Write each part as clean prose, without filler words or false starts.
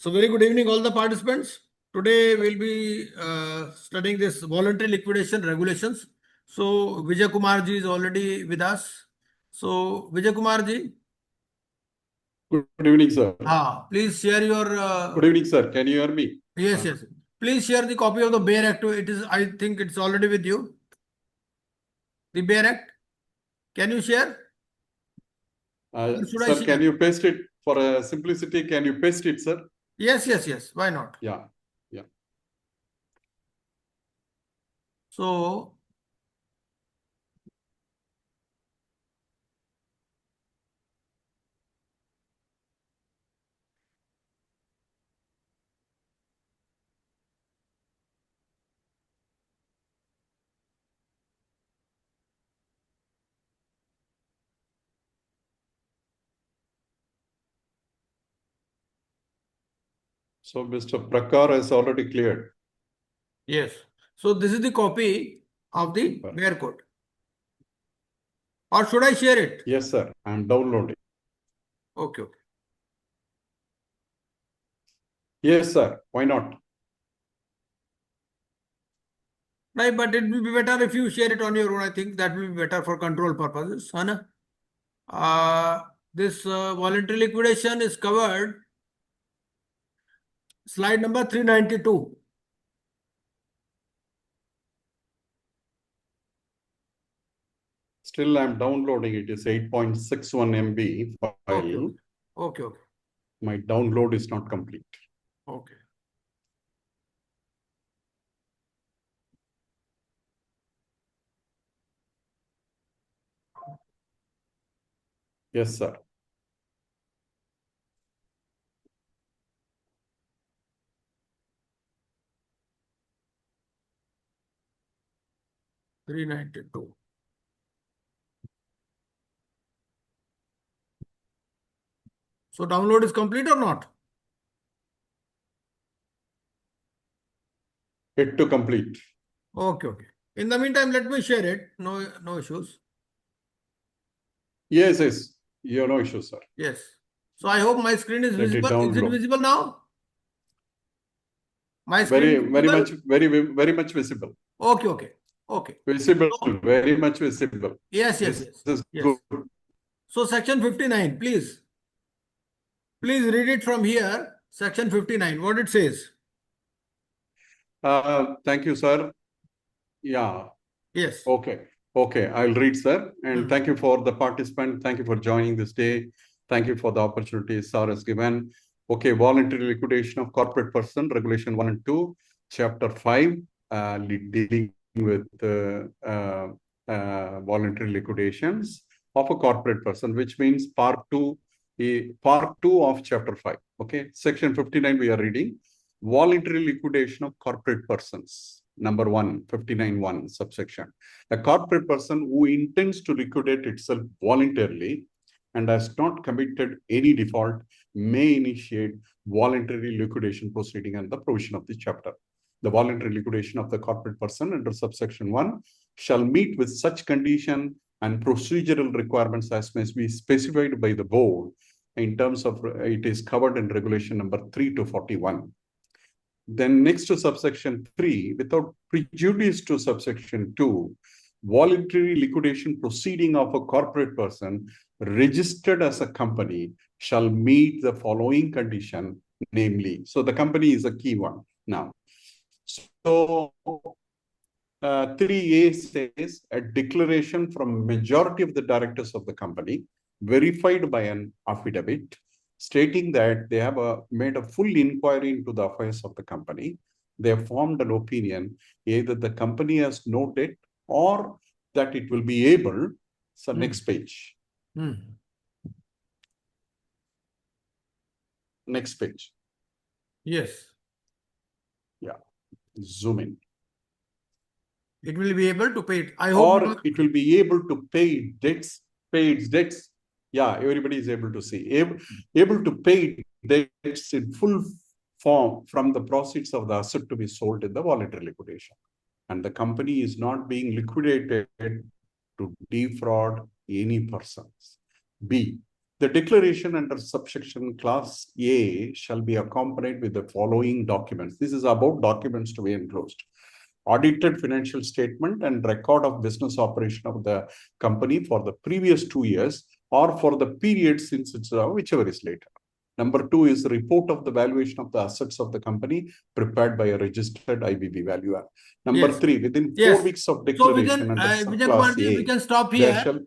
So very good evening, all the participants. Today we'll be studying this voluntary liquidation regulations. So Vijay Kumar ji is already with us. So Vijay Kumar ji, Good evening, sir. please share your. Good evening, sir. Can you hear me? Yes, yes. Please share the copy of the Bear Act. It is, I think, it's already with you. The Bear Act. Can you share? Or should I Sir, share? can you paste it for simplicity? Can you paste it, sir? Yes, yes, yes. Why not? Yeah. So. So Mr. Prakar has already cleared. Yes. So this is the copy of the Bear Code. Or should I share it? Yes, sir. I'm downloading. Okay. Yes, sir. Why not? Right, but it will be better if you share it on your own. I think that will be better for control purposes. Huh? This voluntary liquidation is covered. Slide number 392. Still, I'm downloading. It is 8.61 MB file. Okay. My download is not complete. Okay. Yes, sir. $392. So download is complete or not? It to complete. Okay. In the meantime, let me share it. No issues. Yes. You have no issue, sir. Yes. So I hope my screen is visible. Is it visible now? My screen very much visible. Okay. Visible, very much visible. Yes. This is good. So section 59, please. Please read it from here. Section 59, what it says. Thank you, sir. Yeah. Yes. Okay. I'll read, sir. And thank you for the participant. Thank you for joining this day. Thank you for the opportunity sir has given. Okay. Voluntary liquidation of corporate person, regulation 1 and 2, chapter 5, dealing with voluntary liquidations of a corporate person, which means part 2 of chapter 5. Okay. Section 59, we are reading voluntary liquidation of corporate persons. Number 1, 59(1) subsection. A corporate person who intends to liquidate itself voluntarily and has not committed any default may initiate voluntary liquidation proceeding under the provision of this chapter. The voluntary liquidation of the corporate person under subsection 1 shall meet with such condition and procedural requirements as may be specified by the board in terms of it is covered in regulation number 3 to 41. Then next to subsection 3, without prejudice to subsection 2, voluntary liquidation proceeding of a corporate person registered as a company shall meet the following condition, namely. So the company is a key one now. So 3A says a declaration from majority of the directors of the company verified by an affidavit stating that they have made a full inquiry into the affairs of the company. They have formed an opinion either the company has noted or that it will be able. So next page. Next page. Yes. Yeah. Zoom in. It will be able to pay it. I hope. Or it will be able to pay debts. Yeah, everybody is able to see. Able to pay debts in full form from the proceeds of the asset to be sold in the voluntary liquidation. And the company is not being liquidated to defraud any persons. B, The declaration under subsection class A shall be accompanied with the following documents. This is about documents to be enclosed. Audited financial statement and record of business operation of the company for the previous 2 years or for the period since it's whichever is later. Number 2 is report of the valuation of the assets of the company prepared by a registered IBB valuer. Number Yes. 3, within 4 Yes. weeks of So we declaration can, under Vijay subclass Kumarji, we A, can stop there here. shall...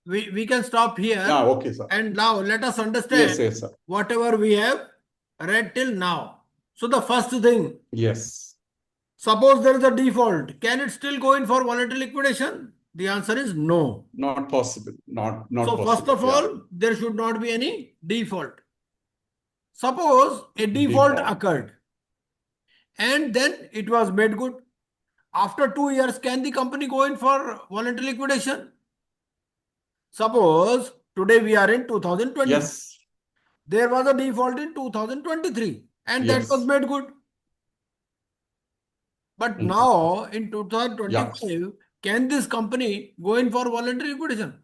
We can stop here. Okay, sir. And now let us understand Yes, sir. whatever we have read till now. So the first thing, Yes. suppose there is a default, can it still go in for voluntary liquidation? The answer is no. Not possible. Not So possible. first of all, there should not be any default. Suppose a default occurred and then it was made good. After 2 years, can the company go in for voluntary liquidation? Suppose today we are in 2020. Yes. There was a default in 2023 and that Yes. was made good. But now in 2025, can this company go in for voluntary liquidation?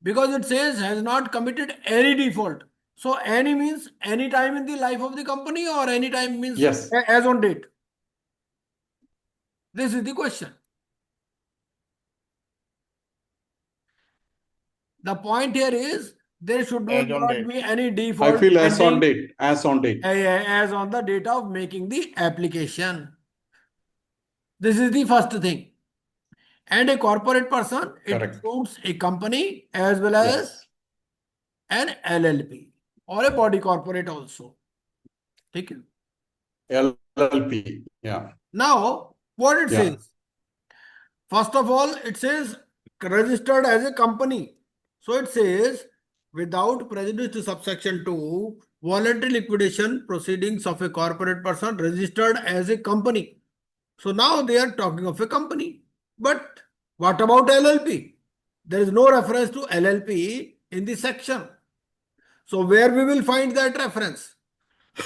Because it says has not committed any default. So any means any time in the life of the company or any time means Yes. as on date. This is the question. The point here is there should not be any default. I feel as on date. As on date. As on the date of making the application. This is the first thing. And a corporate person, it includes a company as well as an LLP or a body corporate also. Okay. LLP. Yeah. Now, what it says? First of all, it says registered as a company. So it says without prejudice to subsection 2, voluntary liquidation proceedings of a corporate person registered as a company. So now they are talking of a company. But what about LLP? There is no reference to LLP in the section. So where we will find that reference?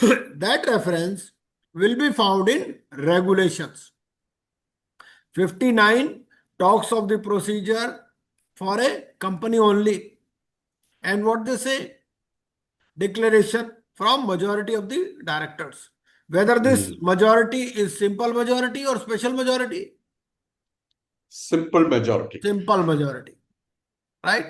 That reference will be found in regulations. 59 talks of the procedure for a company only. And what they say? Declaration from majority of the directors. Whether this majority is simple majority or special majority? Simple majority. Simple majority. Right?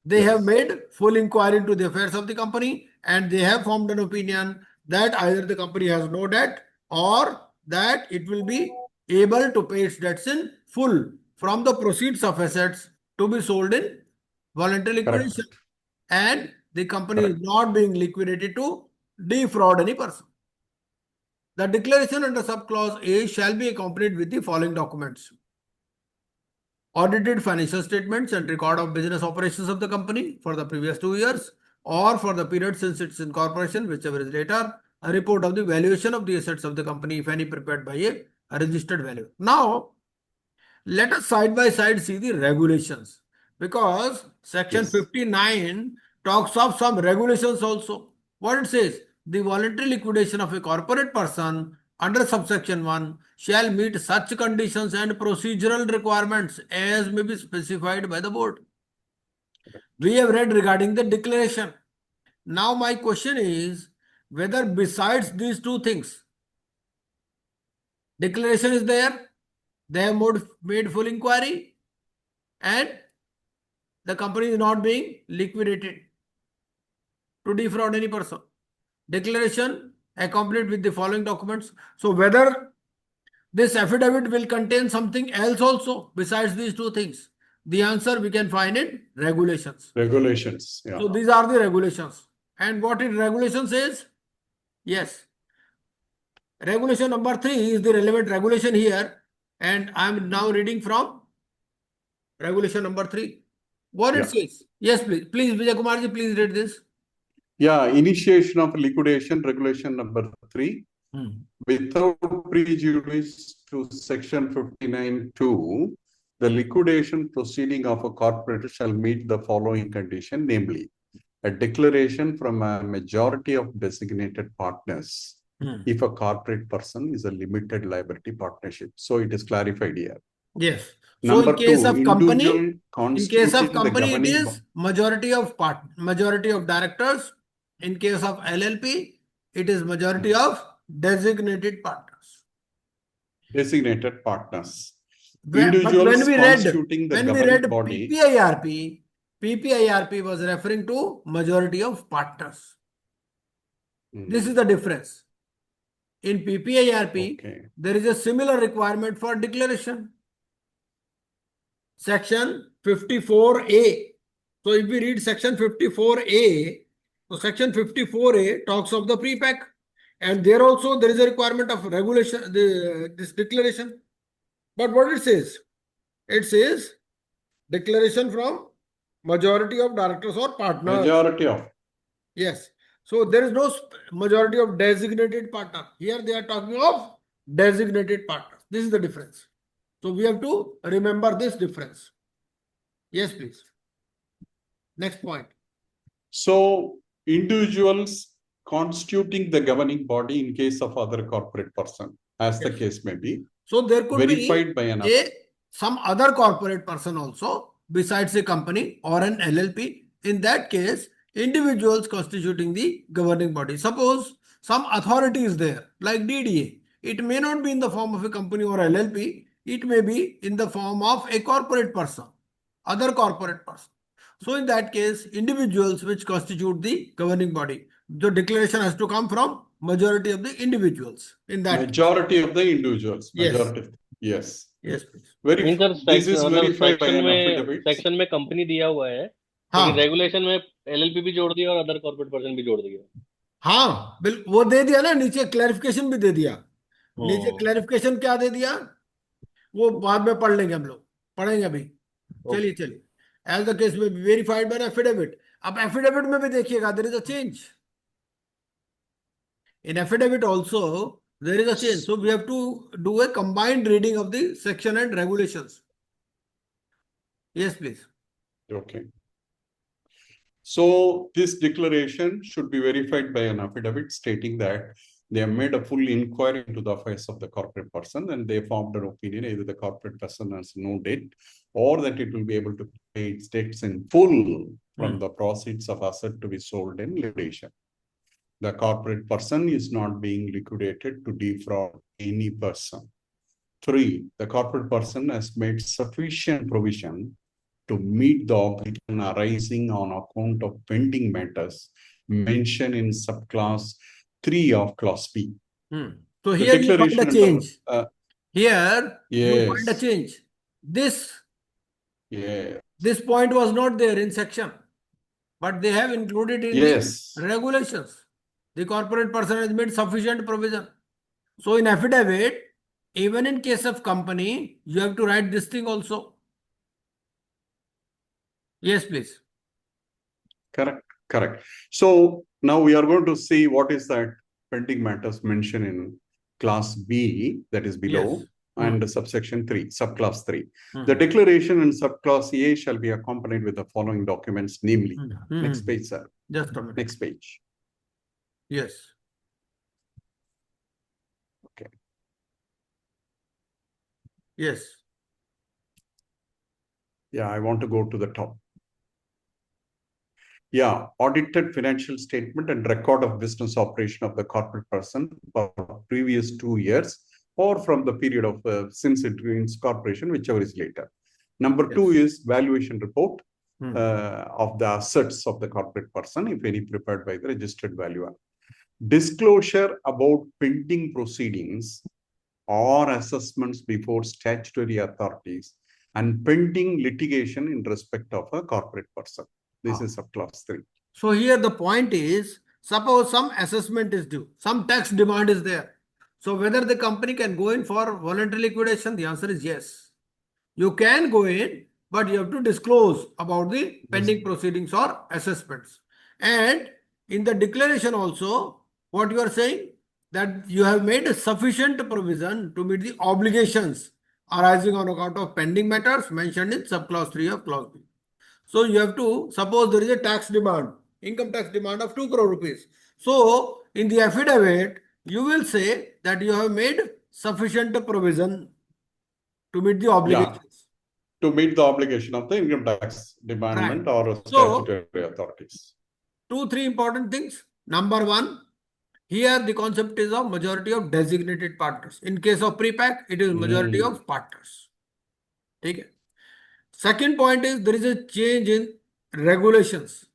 They have made full inquiry into the affairs of the company and they have formed an opinion that either the company has no debt or that it will be able to pay its debts in full from the proceeds of assets to be sold in voluntary liquidation. And the company is not being liquidated to defraud any person. The declaration under subclause A shall be accompanied with the following documents. Audited financial statements and record of business operations of the company for the previous 2 years or for the period since its incorporation, whichever is later, a report of the valuation of the assets of the company, if any, prepared by a registered value. Now, let us side by side see the regulations because section 59 talks of some regulations also. What it says? The voluntary liquidation of a corporate person under subsection 1 shall meet such conditions and procedural requirements as may be specified by the board. We have read regarding the declaration. Now my question is whether besides these two things, declaration is there, they have made full inquiry and the company is not being liquidated to defraud any person. Declaration accompanied with the following documents. So whether this affidavit will contain something else also besides these two things, the answer we can find in regulations. Regulations. Yeah. So these are the regulations. And what in regulation says? Yes. Regulation number 3 is the relevant regulation here. And I'm now reading from regulation number 3. What it says? Yes, please. Please, Vijay Kumarji, please read this. Yeah, initiation of liquidation, regulation number 3. Without prejudice to section 59(2), the liquidation proceeding of a corporation shall meet the following condition, namely, a declaration from a majority of designated partners if a corporate person is a limited liability partnership. So it is clarified here. Yes. So in Number case two, of company, individual in case of constituting the company, it governing is majority of directors. In case of LLP, it is majority of designated partners. designated partners. But Individuals constituting the when we governing read body. PPIRP was referring to majority of partners. This is Hmm, the difference. In PPIRP, okay. there is a similar requirement for declaration. Section 54A. So if we read section 54A, so section 54A talks of the pre-pack, and there also there is a requirement of regulation, this declaration. But what it says? It says declaration from majority of directors or partners. Majority of. Yes. So there is no majority of designated partner. Here they are talking of designated partners. This is the difference. So we have to remember this difference. Yes, please. Next point. So individuals constituting the governing body in case of other corporate person, as the Yes. case may be, So there could verified by be some other corporate person also besides a company or an LLP. In that case, individuals constituting the governing body. Suppose some authority is there, like DDA. It may not be in the form of a company or LLP. It may be in the form of a corporate person, other corporate person. So in that case, individuals which constitute the governing body, the declaration has to come from majority of the individuals in that case. majority of the individuals. Yes. Majority. Yes. Yes, please. Mean sir This is मतलब verified by an affidavit. Section में company दिया हुआ है, हाँ लेकिन regulation में LLP भी जोड़ दिया और अदर कॉर्पोरेट पर्सन भी जोड़ दिया. हाँ बिल्कुल, वो दे दिया ना, नीचे क्लैरिफिकेशन भी दे दिया. नीचे क्लैरिफिकेशन क्या दे दिया वो बाद में पढ़ लेंगे, हम लोग पढ़ेंगे अभी. चलिए चलिए. एज द केस में वेरीफाइड बाय एफिडेविट. अब एफिडेविट में भी देखिएगा, there is a change. In affidavit also, there is a change. So we have to do a combined reading of the section and regulations. Yes, please. Okay. So this declaration should be verified by an affidavit stating that they have made a full inquiry into the affairs of the corporate person and they formed an opinion either the corporate person has no debt or that it will be able to pay its debts in full from the proceeds of asset to be sold in liquidation. The corporate person is not being liquidated to defraud any person. 3, the corporate person has made sufficient provision to meet the obligation arising on account of pending matters mentioned in subclass 3 of clause B. So here you find a change. Here you find a Yes. change. This point was not there in section, but they have included in the regulations. The corporate person has made sufficient provision. So in affidavit, even in case of company, you have to write this thing also. Yes, please. Correct. So now we are going to see what is that pending matters mentioned in class B, that is below, Yes. and subsection 3, subclass 3. The declaration in subclass A shall be accompanied with the following documents, namely. Next page, sir. Just a minute. Next page. Yes. Okay. Yes. Yeah, I want to go to the top. Yeah, audited financial statement and record of business operation of the corporate person for previous 2 years or from the period of since it means corporation, whichever is later. Number 2 is valuation report of the assets of the corporate person, if any, prepared by the registered valuer. Disclosure about pending proceedings or assessments before statutory authorities and pending litigation in respect of a corporate person. This is subclass 3. So here the point is, suppose some assessment is due, some tax demand is there. So whether the company can go in for voluntary liquidation, the answer is yes. You can go in, but you have to disclose about the pending proceedings or assessments. And in the declaration also, what you are saying, that you have made a sufficient provision to meet the obligations arising on account of pending matters mentioned in subclass 3 of clause B. So you have to, suppose there is a tax demand, income tax demand of 2 crore rupees. So in the affidavit, you will say that you have made sufficient provision to meet the obligations. to meet the obligation of the income tax department or statutory authorities. 2-3 important things. Number one, here the concept is of majority of designated partners. In case of pre-pack, it is majority of partners. Okay. Second point is there is a change in regulations.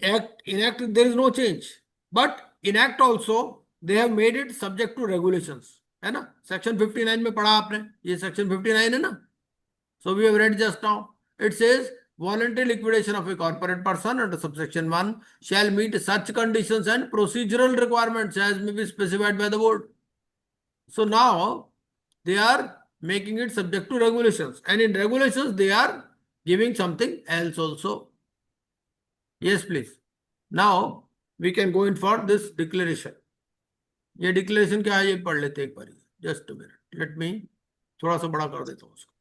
In act there is no change, but in act also they have made it subject to regulations. है ना? Section 59 में पढ़ा आपने, ये section 59 है ना? So we have read just now. It says voluntary liquidation of a corporate person under subsection 1 shall meet such conditions and procedural requirements as may be specified by the board. So now they are making it subject to regulations, and in regulations they are giving something else also. Yes, please. Now we can go in for this declaration. ये declaration क्या है ये पढ़ लेते एक बार. Just a minute. Let me थोड़ा सा बड़ा कर देता हूँ उसको.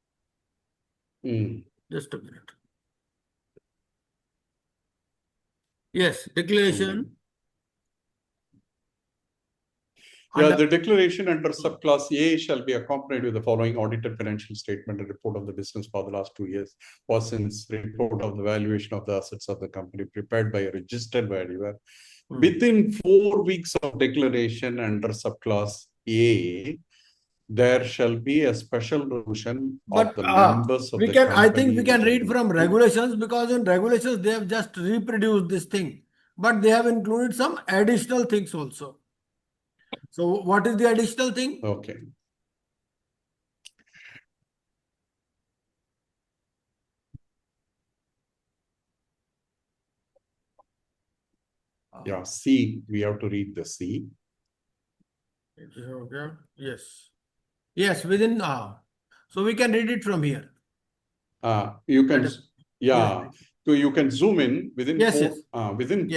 Just a minute. Yes, declaration. Yeah, the declaration under subclass A shall be accompanied with the following audited financial statement and report of the business for the last 2 years. Since report of the valuation of the assets of the company prepared by a registered valuer. Within 4 weeks of declaration under subclass A, there shall be a special resolution of the members of the company. I think we can read from regulations, because in regulations they have just reproduced this thing, but they have included some additional things also. So what is the additional thing? Okay. Yeah, C, we have to read the C. Okay. Yes. Yes, within, so we can read it from here. You can, yeah. So you can zoom in within within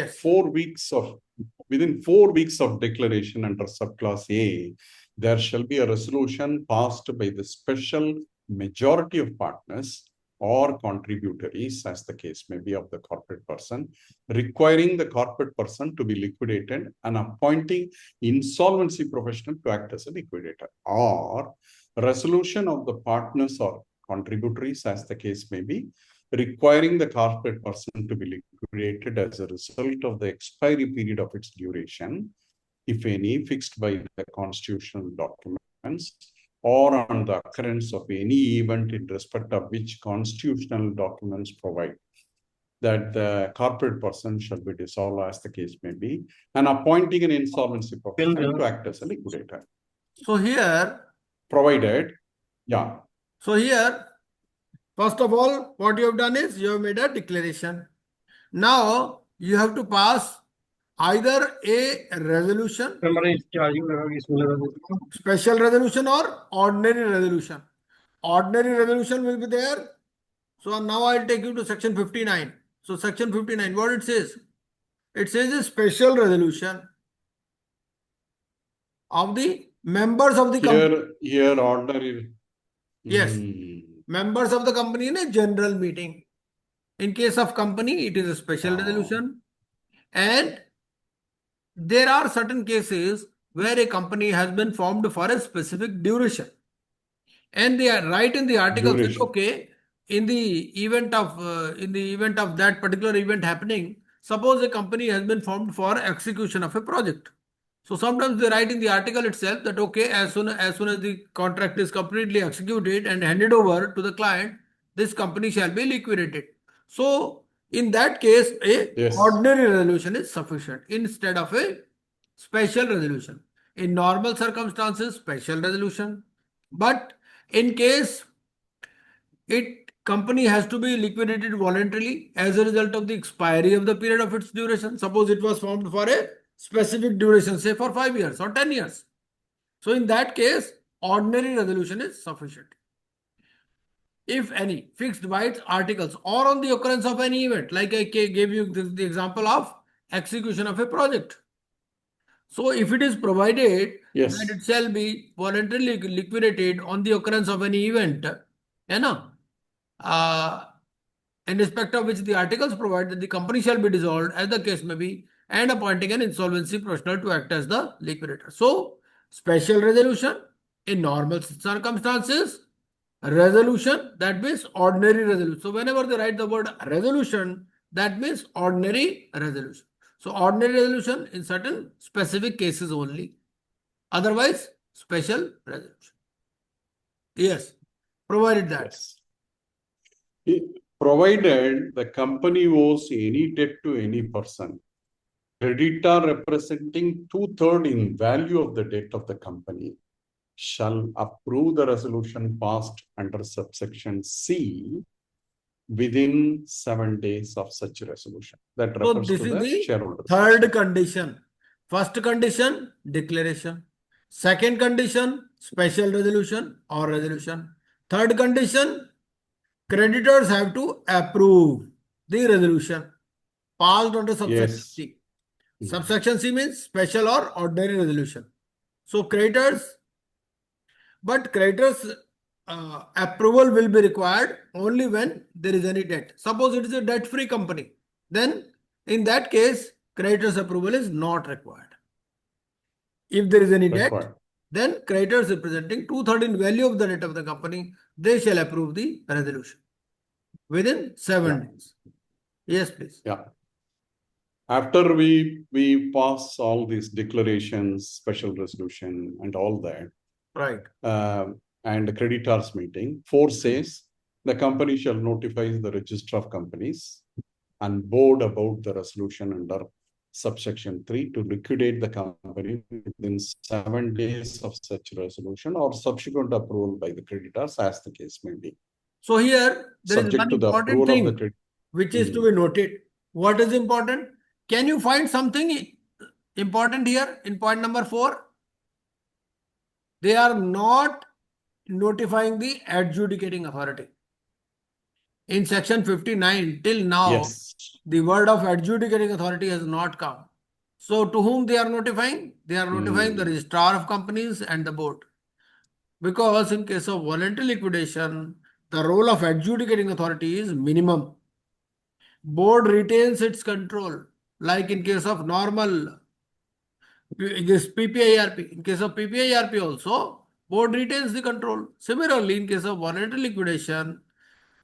4 weeks of declaration under subclass A, there shall be a resolution passed by the special majority of partners or contributories, as the case may be, of the corporate person, requiring the corporate person to be liquidated and appointing insolvency professional to act as a liquidator, or resolution of the partners or contributories, as the case may be, requiring the corporate person to be liquidated as a result of the expiry period of its duration, if any, fixed by the constitutional documents, or on the occurrence of any event in respect of which constitutional documents provide that the corporate person shall be dissolved, as the case may be, and appointing an insolvency professional to act as a liquidator. So here, provided, yeah. So here, first of all, what you have done is you have made a declaration. Now you have to pass either a resolution, special resolution, or ordinary resolution. Ordinary resolution will be there. So now I'll take you to section 59. So section 59, what it says? It says a special resolution of the members of the company. Here ordinary. Yes. Members of the company in a general meeting. In case of company, it is a special resolution. And there are certain cases where a company has been formed for a specific duration. And they are right in the article that, okay, in the event of that particular event happening, suppose a company has been formed for execution of a project. So sometimes they write in the article itself that, okay, as soon as the contract is completely executed and handed over to the client, this company shall be liquidated. So in that case, ordinary resolution is sufficient instead of a special resolution. In normal circumstances, special resolution. But in case company has to be liquidated voluntarily as a result of the expiry of the period of its duration. Suppose it was formed for a specific duration, say for 5 years or 10 years. So in that case, ordinary resolution is sufficient. If any, fixed by its articles or on the occurrence of any event, like I gave you the example of execution of a project. So if it is provided that it shall be voluntarily liquidated on the occurrence of any event, in respect of which the articles provide that the company shall be dissolved, as the case may be, and appointing an insolvency professional to act as the liquidator. So special resolution in normal circumstances, resolution, that means ordinary resolution. So whenever they write the word resolution, that means ordinary resolution. So ordinary resolution in certain specific cases only. Otherwise, special resolution. Yes, provided that. Yes. Provided the company owes any debt to any person, creditor representing 2/3 in value of the debt of the company shall approve the resolution passed under subsection C within 7 days of such resolution. That So refers this to is the the shareholders. third condition. First condition, declaration. Second condition, special resolution or resolution. Third condition, creditors have to approve the resolution passed under subsection Yes. C. Subsection C means special or ordinary resolution. So creditors, but creditors approval will be required only when there is any debt. Suppose it is a debt-free company, then in that case, creditors approval is not required. If there is any debt, Required. then creditors representing 2/3 in value of the debt of the company, they shall approve the resolution within 7 days. Yes, please. Yeah. After we pass all these declarations, special resolution, and all that, Right. and the creditors meeting, 4 says the company shall notify the register of companies and board about the resolution under subsection 3 to liquidate the company within 7 days of such resolution or subsequent approval by the creditors, as the case may be. So here there is Subject one to the important approval of the thing credit. which is to be noted. What is important? Can you find something important here in point number 4? They are not notifying the adjudicating authority. In section 59, till now, Yes. the word of adjudicating authority has not come. So to whom they are notifying? They are notifying the registrar of companies and the board. Because in case of voluntary liquidation, the role of adjudicating authority is minimum. Board retains its control, like in case of normal this PPIRP. In case of PPIRP also, board retains the control. Similarly, in case of voluntary liquidation,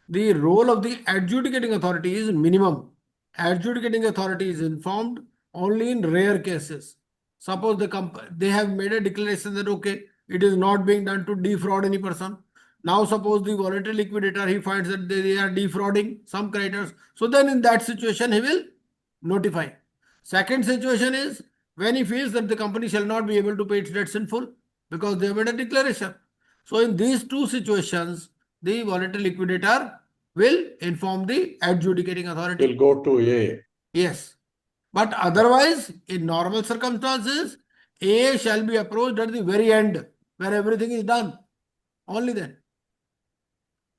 the role of the adjudicating authority is minimum. Adjudicating authority is informed only in rare cases. Suppose they have made a declaration that okay, it is not being done to defraud any person. Now suppose the voluntary liquidator, he finds that they are defrauding some creditors. So then in that situation he will notify. Second situation is when he feels that the company shall not be able to pay its debts in full because they have made a declaration. So in these two situations, the voluntary liquidator will inform the adjudicating authority. Will go to A. Yes. But otherwise, in normal circumstances, A shall be approached at the very end where everything is done. Only then.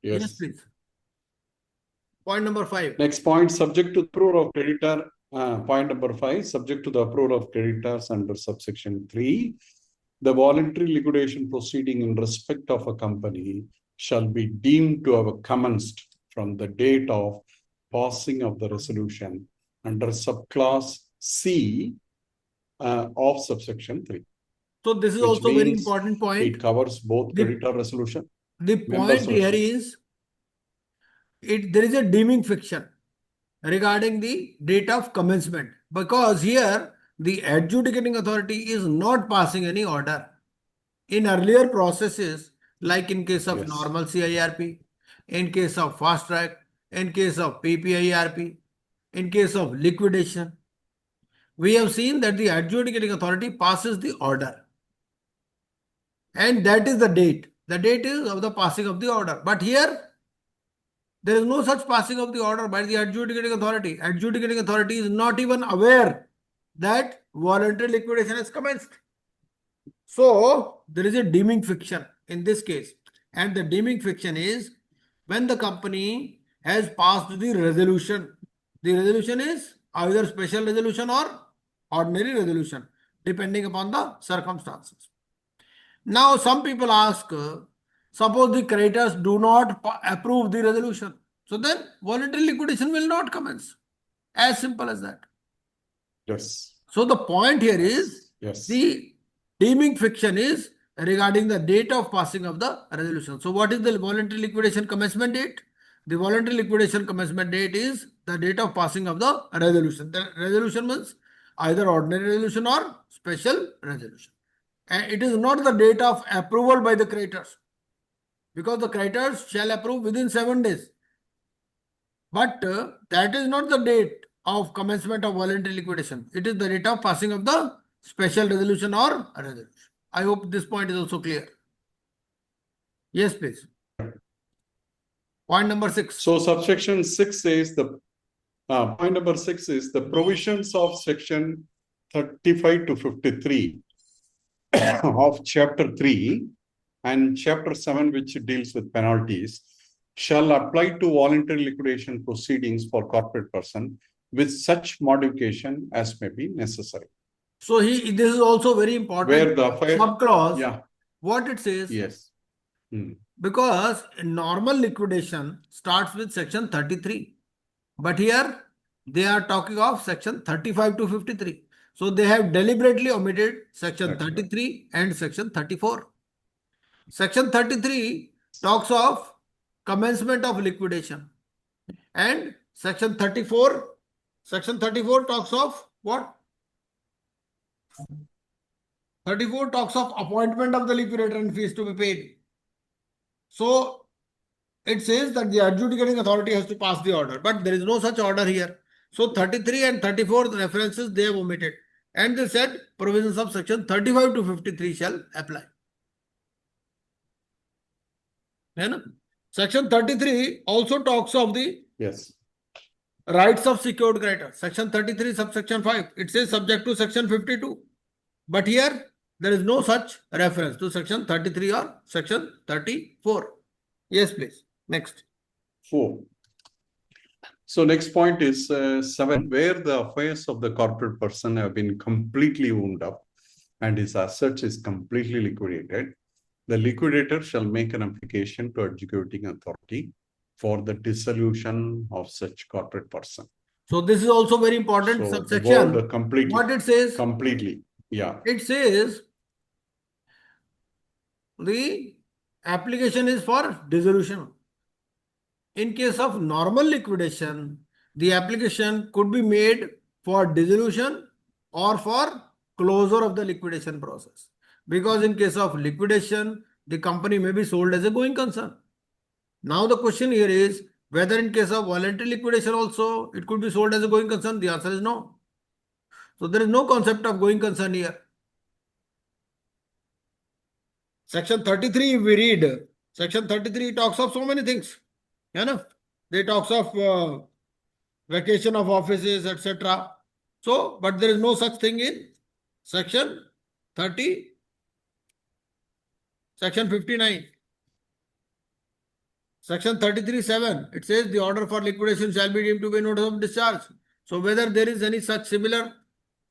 Yes, please. Point number 5. Next point, subject to approval of creditor. Point number 5, subject to the approval of creditors under subsection 3, the voluntary liquidation proceeding in respect of a company shall be deemed to have commenced from the date of passing of the resolution under subclass C of subsection 3. So this is Which also a very means important point. It covers both The- creditor resolution. The members point here resolution. is there is a deeming fiction regarding the date of commencement, because here the adjudicating authority is not passing any order. In earlier processes, like in case of Yes. normal CIRP, in case of fast track, in case of PPIRP, in case of liquidation, we have seen that the adjudicating authority passes the order. And that is the date. The date is of the passing of the order. But here, there is no such passing of the order by the adjudicating authority. Adjudicating authority is not even aware that voluntary liquidation has commenced. So, there is a deeming fiction in this case. And the deeming fiction is when the company has passed the resolution. The resolution is either special resolution or ordinary resolution, depending upon the circumstances. Now, some people ask, suppose the creditors do not approve the resolution. So then voluntary liquidation will not commence. As simple as that. Yes. So the point here is Yes. the deeming fiction is regarding the date of passing of the resolution. So what is the voluntary liquidation commencement date? The voluntary liquidation commencement date is the date of passing of the resolution. The resolution means either ordinary resolution or special resolution. And it is not the date of approval by the creditors, because the creditors shall approve within 7 days. But that is not the date of commencement of voluntary liquidation. It is the date of passing of the special resolution or resolution. I hope this point is also clear. Yes, please. Point number 6. So subsection 6 says the point number 6 is the provisions of section 35 to 53 of chapter 3 and chapter 7, which deals with penalties, shall apply to voluntary liquidation proceedings for corporate person with such modification as may be necessary. So this is also very important. Where the affair, subclause, yeah, what it says. yes. Hmm. Because normal liquidation starts with section 33. But here they are talking of section 35 to 53. So they have deliberately omitted section That's right. 33 and section 34. Section 33 talks of commencement of liquidation. And section 34 talks of what? 34 talks of appointment of the liquidator and fees to be paid. So it says that the adjudicating authority has to pass the order, but there is no such order here. So 33 and 34 references they have omitted, and they said provisions of section 35 to 53 shall apply. Section 33 also talks of the Yes. rights of secured creditor. Section 33 subsection 5. It says subject to section 52. But here there is no such reference to section 33 or section 34. Yes, please. Next. 4. So next point is 7, where the affairs of the corporate person have been completely wound up and his assets is completely liquidated. The liquidator shall make an application to adjudicating authority for the dissolution of such corporate person. So this is also very important So the subsection. word completely. What it says? Completely. Yeah. It says the application is for dissolution. In case of normal liquidation, the application could be made for dissolution or for closure of the liquidation process. Because in case of liquidation, the company may be sold as a going concern. Now the question here is whether in case of voluntary liquidation also it could be sold as a going concern. The answer is no. So there is no concept of going concern here. Section 33 we read. Section 33 talks of so many things. They talks of vacation of offices, etc. So, but there is no such thing in section 30, section 59. Section 33(7), it says the order for liquidation shall be deemed to be notice of discharge. So whether there is any such similar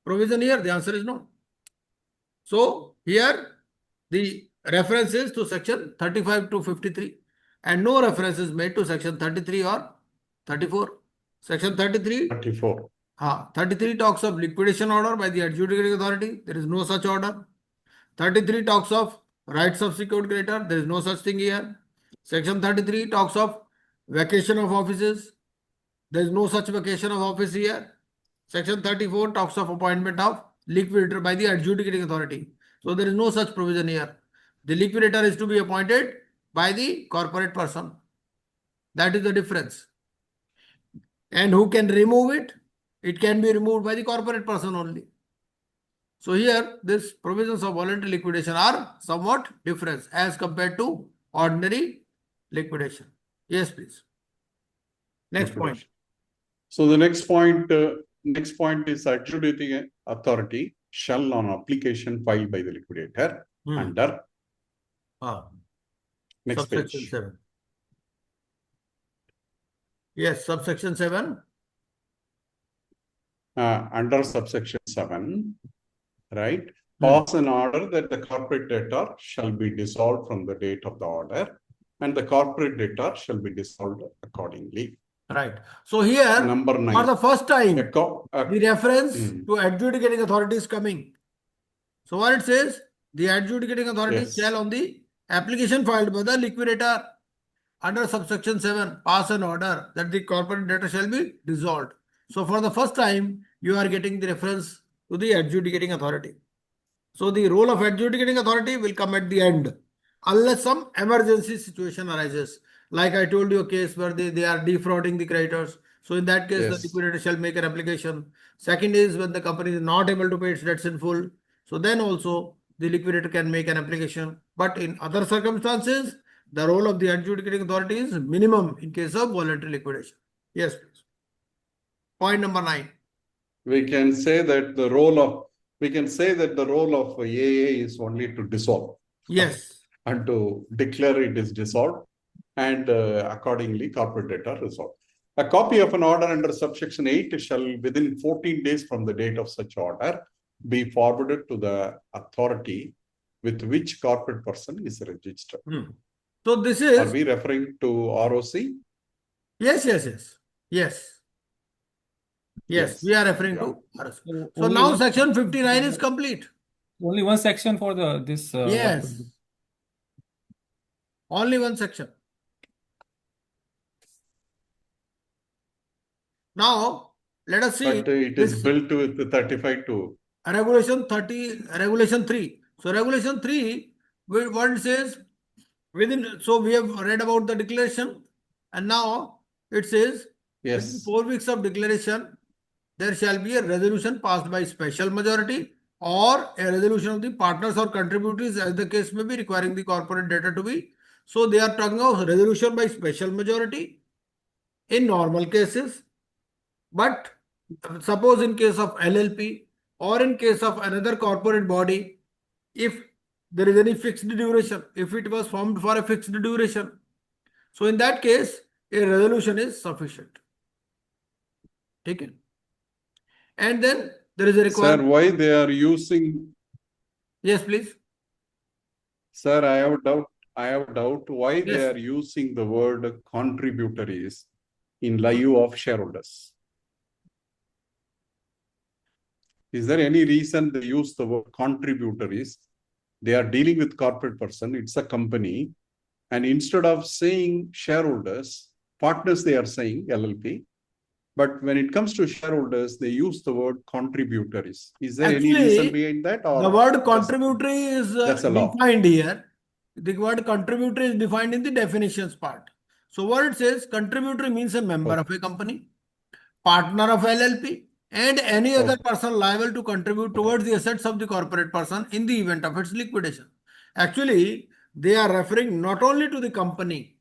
provision here, the answer is no. So here the reference is to section 35 to 53 and no reference is made to section 33 or 34. Section 33. 34. 33 talks of liquidation order by the adjudicating authority. There is no such order. 33 talks of rights of secured creditor. There is no such thing here. Section 33 talks of vacation of offices. There is no such vacation of office here. Section 34 talks of appointment of liquidator by the adjudicating authority. So there is no such provision here. The liquidator is to be appointed by the corporate person. That is the difference. And who can remove it? It can be removed by the corporate person only. So here, these provisions of voluntary liquidation are somewhat different as compared to ordinary liquidation. Yes, please. Next point. So the next point is adjudicating authority shall on application filed by the liquidator under next subsection page. 7. Yes, subsection 7. Under subsection 7, right? Pass an order that the corporate debtor shall be dissolved from the date of the order and the corporate debtor shall be dissolved accordingly. Right. So here, number 9. for the first time, the reference to adjudicating authority is coming. So what it says, the adjudicating authority Yes. shall, on the application filed by the liquidator under subsection 7, pass an order that the corporate debtor shall be dissolved. So for the first time, you are getting the reference to the adjudicating authority. So the role of adjudicating authority will come at the end, unless some emergency situation arises. Like I told you, a case where they are defrauding the creditors. So in that case, the Yes. liquidator shall make an application. Second is when the company is not able to pay its debts in full. So then also the liquidator can make an application. But in other circumstances, the role of the adjudicating authority is minimum in case of voluntary liquidation. Yes, please. Point number 9. We can say that the role of AA is only to dissolve Yes. and to declare it is dissolved, and accordingly corporate debtor resolved. A copy of an order under subsection 8 shall, within 14 days from the date of such order, be forwarded to the authority with which corporate person is registered. So this Are is, we referring to ROC? yes, yes, yes, yes. Yes, we are referring Yeah. to RS. So Only now one- section 59 is complete. Only one section for this. Yes. Only one section. Now, let us see But it is this built with the 35 to regulation 30, regulation 3. So regulation 3, what it says, so we have read about the declaration, and now it says, within yes. 4 weeks of declaration, there shall be a resolution passed by special majority or a resolution of the partners or contributors, as the case may be, requiring the corporate debtor to be. So they are talking of resolution by special majority in normal cases. But suppose in case of LLP or in case of another corporate body, if there is any fixed duration, if it was formed for a fixed duration, so in that case, a resolution is sufficient. Okay. And then there is a Sir, requirement. why they are using? Yes, please. Sir, I have a doubt why they Yes. are using the word contributories in lieu of shareholders. Is there any reason they use the word contributories? They are dealing with corporate person, it's a company, and instead of saying shareholders, partners they are saying LLP, but when it comes to shareholders, they use the word contributories. Is there any reason behind that? Or the word contributory is that's a law? defined here. The word contributory is defined in the definitions part. So what it says, contributory means a member of a company, partner of LLP, and any other person liable to contribute towards the assets of the corporate person in the event of its liquidation. Actually, they are referring not only to the company,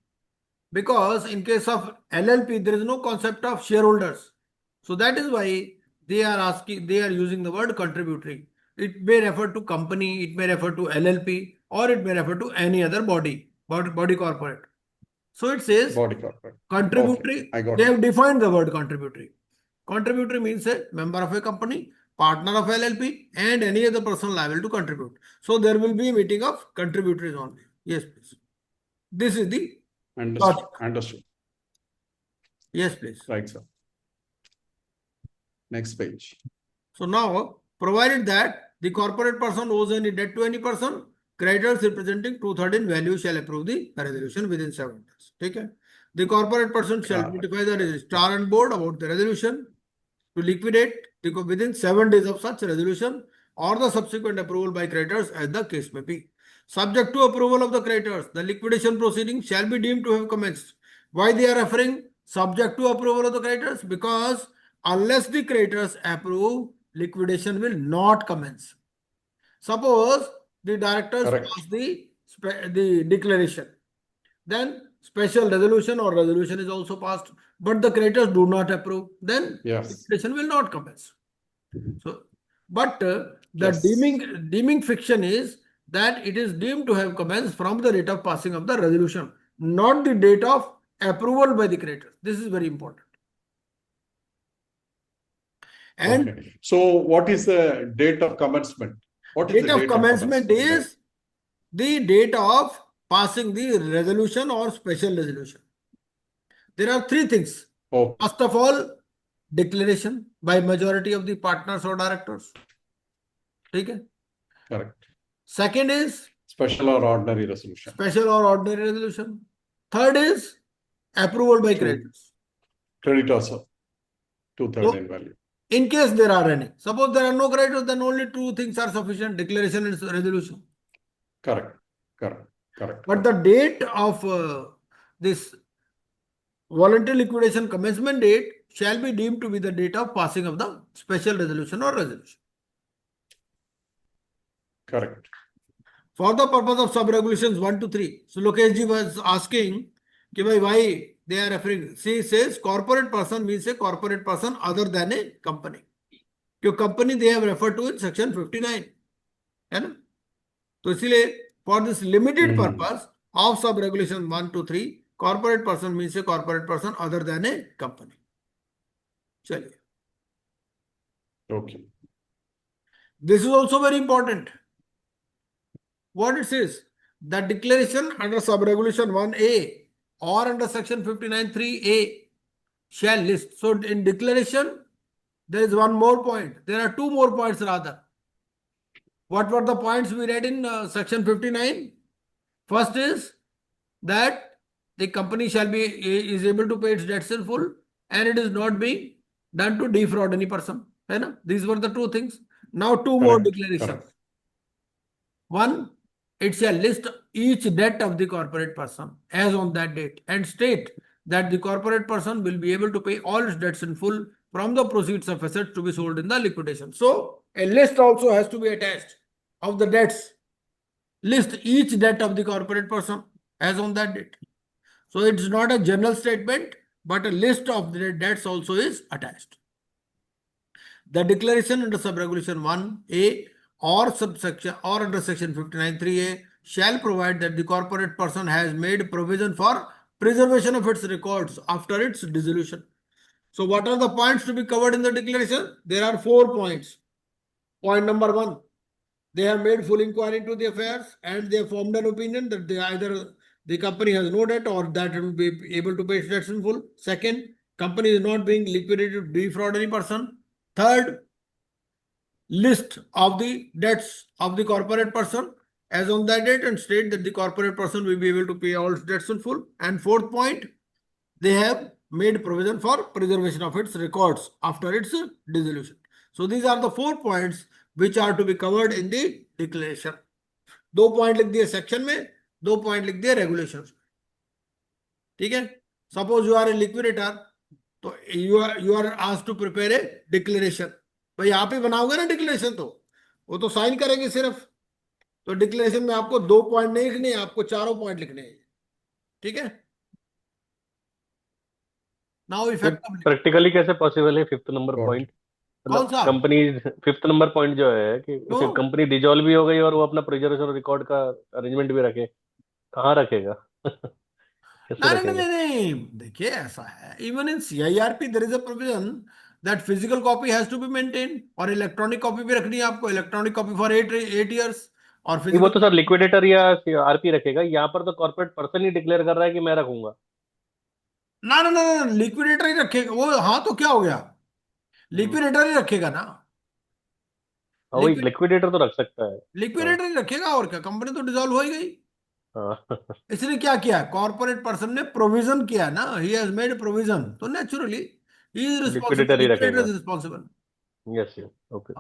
because in case of LLP, there is no concept of shareholders. So that is why they are using the word contributory. It may refer to company, it may refer to LLP, or it may refer to any other body corporate. So it says Body corporate. contributory. Okay, I got They it. have defined the word contributory. Contributory means a member of a company, partner of LLP, and any other person liable to contribute. So there will be a meeting of contributories only. Yes, please. This is the Understood. logic. Understood. Yes, please. Right, sir. Next page. So now, provided that the corporate person owes any debt to any person, creditors representing 2/3 in value shall approve the resolution within 7 days. Okay. The corporate person shall notify the registrar and board about the resolution to liquidate within 7 days of such resolution or the subsequent approval by creditors, as the case may be. Subject to approval of the creditors, the liquidation proceeding shall be deemed to have commenced. Why they are referring subject to approval of the creditors? Because unless the creditors approve, liquidation will not commence. Suppose the directors Correct. pass the declaration, then special resolution or resolution is also passed, but the creditors do not approve, then Yes. liquidation will not commence. So, but the Yes. deeming fiction is that it is deemed to have commenced from the date of passing of the resolution, not the date of approval by the creditors. This is very important. And Okay. So what is the date of commencement? What is date the of date commencement of is the date of passing the resolution or special resolution. There are 3 things. Oh, First of all, declaration by majority of the partners or directors. Okay. correct. Second is Special or ordinary resolution. special or ordinary resolution. Third is approval by Two. creditors. Creditors are 2/3 So, in value. in case there are any, suppose there are no creditors, then only two things are sufficient: declaration and resolution. Correct. Correct. But the date of this voluntary liquidation commencement date shall be deemed to be the date of passing of the special resolution or resolution. Correct. For the purpose of sub-regulations 1 to 3. So Lokesh ji was asking कि भाई why they are referring. She says corporate person means a corporate person other than a company. क्यों company they have referred to in section 59 है ना. तो इसीलिए for this limited purpose of sub-regulation 1 to 3, corporate person means a corporate person other than a company. चलिए. Okay. This is also very important. What it says, the declaration under sub-regulation 1A or under section 59(3)A shall list. So in declaration, there is one more point. There are two more points rather. What were the points we read in section 59? First is that the company is able to pay its debts in full and it is not being done to defraud any person. है ना? These were the two things. Now two more Correct. declarations. Correct. One, it shall list each debt of the corporate person as on that date and state that the corporate person will be able to pay all its debts in full from the proceeds of assets to be sold in the liquidation. So, a list also has to be attached of the debts. List each debt of the corporate person as on that date. So, it's not a general statement, but a list of the debts also is attached. The declaration under sub-regulation 1A or subsection or under section 59(3)A shall provide that the corporate person has made provision for preservation of its records after its dissolution. So what are the points to be covered in the declaration? There are 4 points. Point number 1, they have made full inquiry into the affairs and they have formed an opinion that either the company has no debt or that it will be able to pay its debts in full. Second, company is not being liquidated to defraud any person. Third, list of the debts of the corporate person as on that date and state that the corporate person will be able to pay all its debts in full. And fourth point, they have made provision for preservation of its records after its dissolution. So these are the 4 points which are to be covered in the declaration. 2 point लिख दिए section में, 2 point लिख दिए regulations. ठीक है. Suppose you are a liquidator, तो you are asked to prepare a declaration. भाई आप ही बनाओगे ना डिक्लेरेशन, तो वो तो साइन करेंगे सिर्फ. तो डिक्लेरेशन में आपको 2 पॉइंट नहीं लिखने, आपको 4 पॉइंट लिखने हैं. ठीक है. नाउ इफेक्ट प्रैक्टिकली कैसे पॉसिबल है फिफ्थ नंबर पॉइंट? कौन सा? कंपनी फिफ्थ नंबर पॉइंट जो है कि फिर कंपनी डिजॉल्व भी हो गई और वो अपना प्रिजर्वेशन रिकॉर्ड का अरेंजमेंट भी रखे, कहाँ रखेगा? कैसे रखेगा? नहीं, देखिए ऐसा है, even in CIRP there is a provision that physical copy has to be maintain और इलेक्ट्रॉनिक कॉपी भी रखनी है आपको. इलेक्ट्रॉनिक कॉपी फॉर 8 years और वो फिजिकल. तो सर लिक्विडेटर या आरपी रखेगा. यहाँ पर तो कॉर्पोरेट पर्सन ही डिक्लेयर कर रहा है कि मैं रखूंगा. ना लिक्विडेटर ही रखेगा वो. हाँ, तो क्या हो गया, लिक्विडेटर ही रखेगा ना. वही लिक्विडेटर तो रख सकता है. लिक्विडेटर ही रखेगा और क्या, कंपनी तो डिसॉल्व हो ही गई. हाँ. इसलिए क्या किया, कॉर्पोरेट पर्सन ने प्रोविजन किया ना, ही हैज मेड प्रोविजन, तो naturally he is responsible, liquidator ही लिक्विडेटर रखेगा. Is responsible. Yes yes. Okay.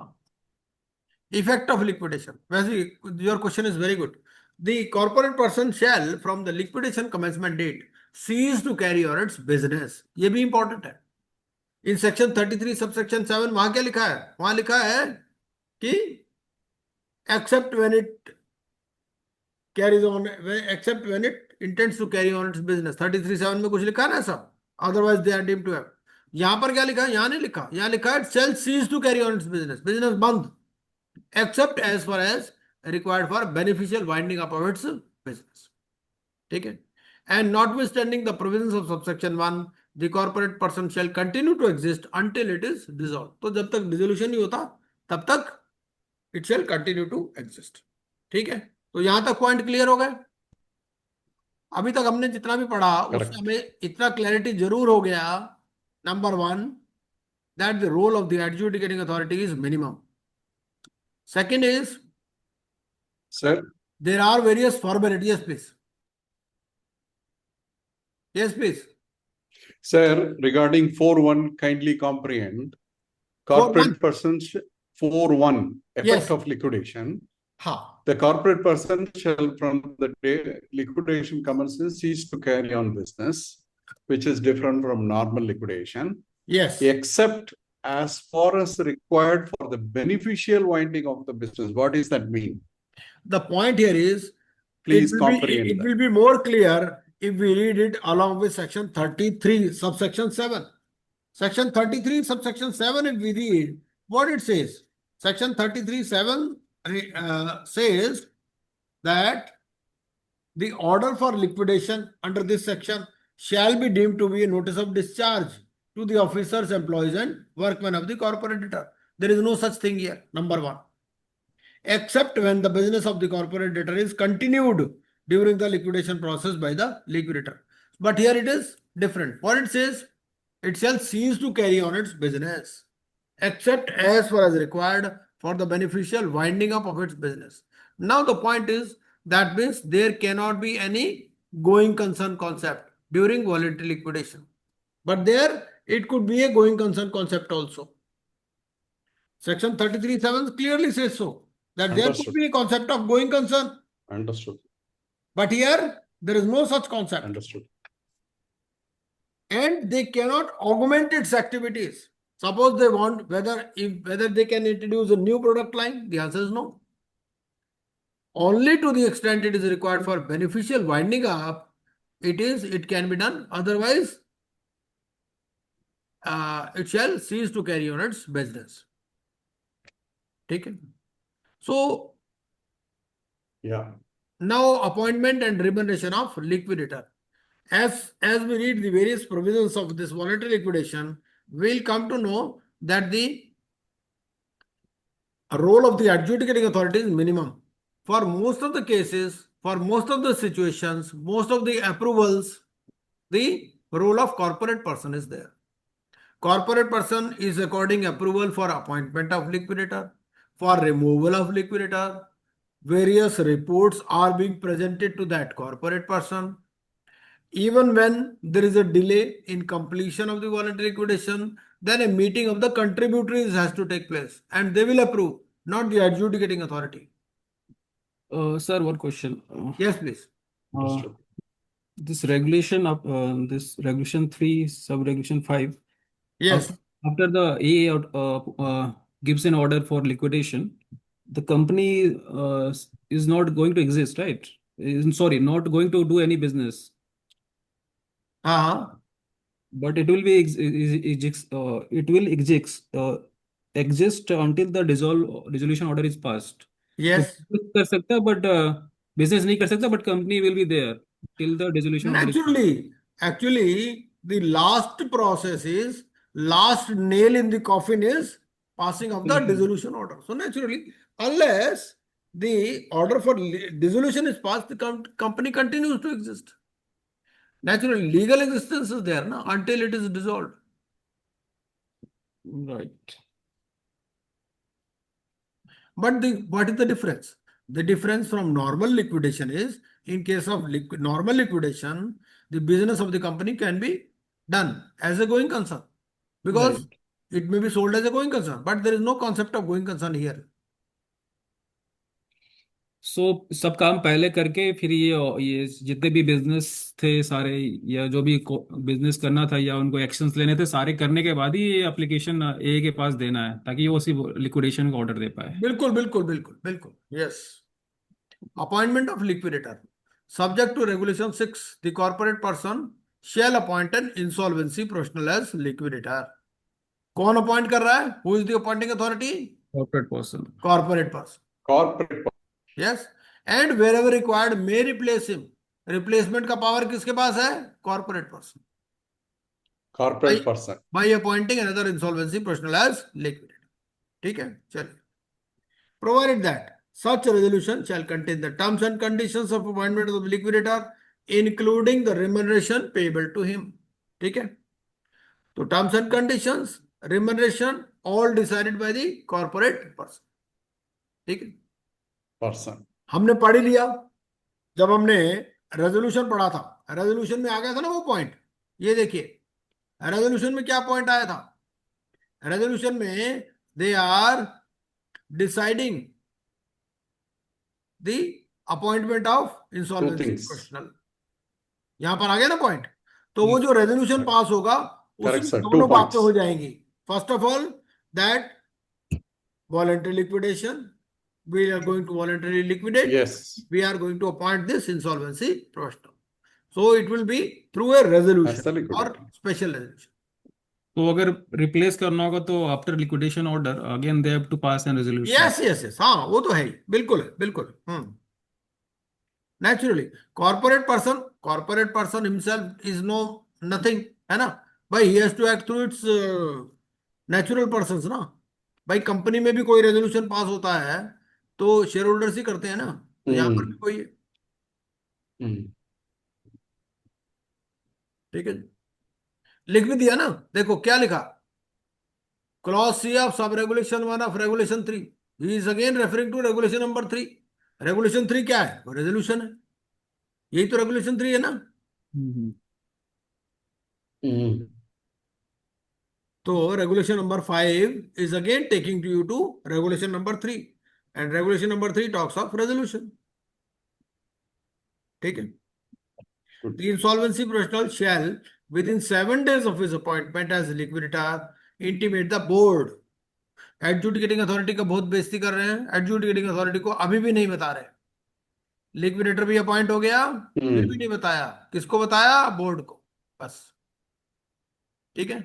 Effect of liquidation. वैसे your question is very good. The corporate person shall from the liquidation commencement date cease to carry on its business. ये भी important है. In section 33 subsection 7 वहां क्या लिखा है? वहां लिखा है कि except when it carries on, except when it intends to carry on its business. 33(7) में कुछ लिखा है ना ऐसा? Otherwise they are deemed to have. यहाँ पर क्या लिखा है? यहाँ नहीं लिखा. यहाँ लिखा है shall cease to carry on its business. Business बंद. Except as far as required for beneficial winding up of its business. ठीक है. And notwithstanding the provisions of subsection 1, the corporate person shall continue to exist until it is dissolved. तो जब तक dissolution नहीं होता तब तक it shall continue to exist. ठीक है. तो यहां तक पॉइंट क्लियर हो गए. अभी तक हमने जितना भी पढ़ा उससे हमें इतना क्लैरिटी जरूर हो गया. Number 1, that the role of the adjudicating authority is minimum. Second is Sir, There are various formalities. Yes, please. Yes, please. sir, regarding 4.1, kindly comprehend. 4.1. Corporate persons 4.1, effect Yes. of liquidation. Ha. The corporate person shall, from the day liquidation commences, cease to carry on business, which is different from normal liquidation, Yes. except as far as required for the beneficial winding of the business. What does that mean? The point here is, Please it comprehend that. will be more clear if we read it along with section 33, subsection 7. Section 33, subsection 7, if we read what it says. Section 33, 7 says that the order for liquidation under this section shall be deemed to be a notice of discharge to the officers, employees, and workmen of the corporate debtor. There is no such thing here, number one. Except when the business of the corporate debtor is continued during the liquidation process by the liquidator. But here it is different. What it says, it shall cease to carry on its business, except as far as required for the beneficial winding up of its business. Now the point is, that means there cannot be any going concern concept during voluntary liquidation. But there it could be a going concern concept also. Section 33(7) clearly says so, that there could Understood. be a concept of going concern. Understood. But here there is no such concept. Understood. And they cannot augment its activities. Suppose they want, whether they can introduce a new product line, the answer is no. Only to the extent it is required for beneficial winding up, it can be done. Otherwise, it shall cease to carry on its business. Taken. So Yeah. now appointment and remuneration of liquidator. As we read the various provisions of this voluntary liquidation, we'll come to know that the role of the adjudicating authority is minimum. For most of the cases, for most of the situations, most of the approvals, the role of corporate person is there. Corporate person is according approval for appointment of liquidator, for removal of liquidator. Various reports are being presented to that corporate person. Even when there is a delay in completion of the voluntary liquidation, then a meeting of the contributories has to take place and they will approve, not the adjudicating authority. Sir, one question. Yes, please. Understood. This regulation of this regulation 3, sub-regulation 5. Yes. After the AA gives an order for liquidation, the company is not going to exist, right? Sorry, not going to do any business. But it will be it will exist until the dissolution order is passed. Yes. So business कर सकता है, but business नहीं कर सकता, but company will be there till the dissolution order is passed. Actually, the last process is, last nail in the coffin is passing of the dissolution order. So naturally, unless the order for dissolution is passed, the company continues to exist. Naturally, legal existence is there until it is dissolved. Right. But what is the difference? The difference from normal liquidation is, in case of normal liquidation, the business of the company can be done as a going concern, because Right. it may be sold as a going concern, but there is no concept of going concern here. सो सब काम पहले करके फिर ये जितने भी business थे सारे, या जो भी बिजनेस करना था या उनको एक्शंस लेने थे, सारे करने के बाद ही ये एप्लीकेशन ए के पास देना है, ताकि वो उसी लिक्विडेशन का ऑर्डर दे पाए. बिल्कुल बिल्कुल बिल्कुल बिल्कुल. Yes. Appointment of liquidator. Subject to regulation 6, the corporate person shall appoint an insolvency professional as liquidator. कौन अपॉइंट कर रहा है? Who is the appointing authority? Corporate person. Corporate person. Corporate. Yes. And wherever required may replace him. Replacement का power किसके पास है? Corporate person. Corporate person. By appointing another insolvency professional as liquidator. ठीक है, चलिए. Provided that such a resolution shall contain the terms and conditions of appointment of the liquidator, including the remuneration payable to him. ठीक है. तो terms and conditions, remuneration, all decided by the corporate person. ठीक है. Person. हमने पढ़ ही लिया जब हमने रेजोल्यूशन पढ़ा था। रेजोल्यूशन में आ गया था ना वो पॉइंट। ये देखिए, रेजोल्यूशन में क्या पॉइंट आया था? रेजोल्यूशन में they are deciding the appointment of Two insolvency things. Professional. यहां पर आ गया ना पॉइंट। तो वो जो रेजोल्यूशन पास होगा Correct, उसमें sir. 2 दोनों बातें points. हो जाएंगी। First of all, that voluntary liquidation, we are going to voluntarily liquidate, Yes. we are going to appoint this insolvency professional. So it will be through a As resolution the or liquidator. special resolution. तो अगर replace करना होगा तो after liquidation order again they have to pass an resolution. Yes, yes, yes, हाँ वो तो है ही, बिल्कुल है, बिल्कुल। Naturally corporate person himself is no nothing, है ना भाई। He has to act through its natural persons ना भाई। कंपनी में भी कोई रेजोल्यूशन पास होता है तो शेयर होल्डर्स ही करते हैं ना, तो यहाँ पर भी कोई है। Hmm. ठीक है जी। लिख भी दिया ना, देखो क्या लिखा। Clause C of sub regulation 1 of regulation 3, he is again referring to regulation number 3। Regulation 3 क्या है? वो रेजोल्यूशन है। यही तो रेगुलेशन 3 है ना। Hmm. तो regulation number 5 is again taking to you to regulation number 3, and regulation number 3 talks of resolution. ठीक है। Good. The insolvency professional shall, within 7 days of his appointment as liquidator, intimate the board। Adjudicating authority का बहुत बेइज्जती कर रहे हैं। Adjudicating authority को अभी भी नहीं बता रहे। लिक्विडेटर भी अपॉइंट हो गया, फिर भी Hmm. नहीं बताया। किसको बताया? बोर्ड को, बस। ठीक है।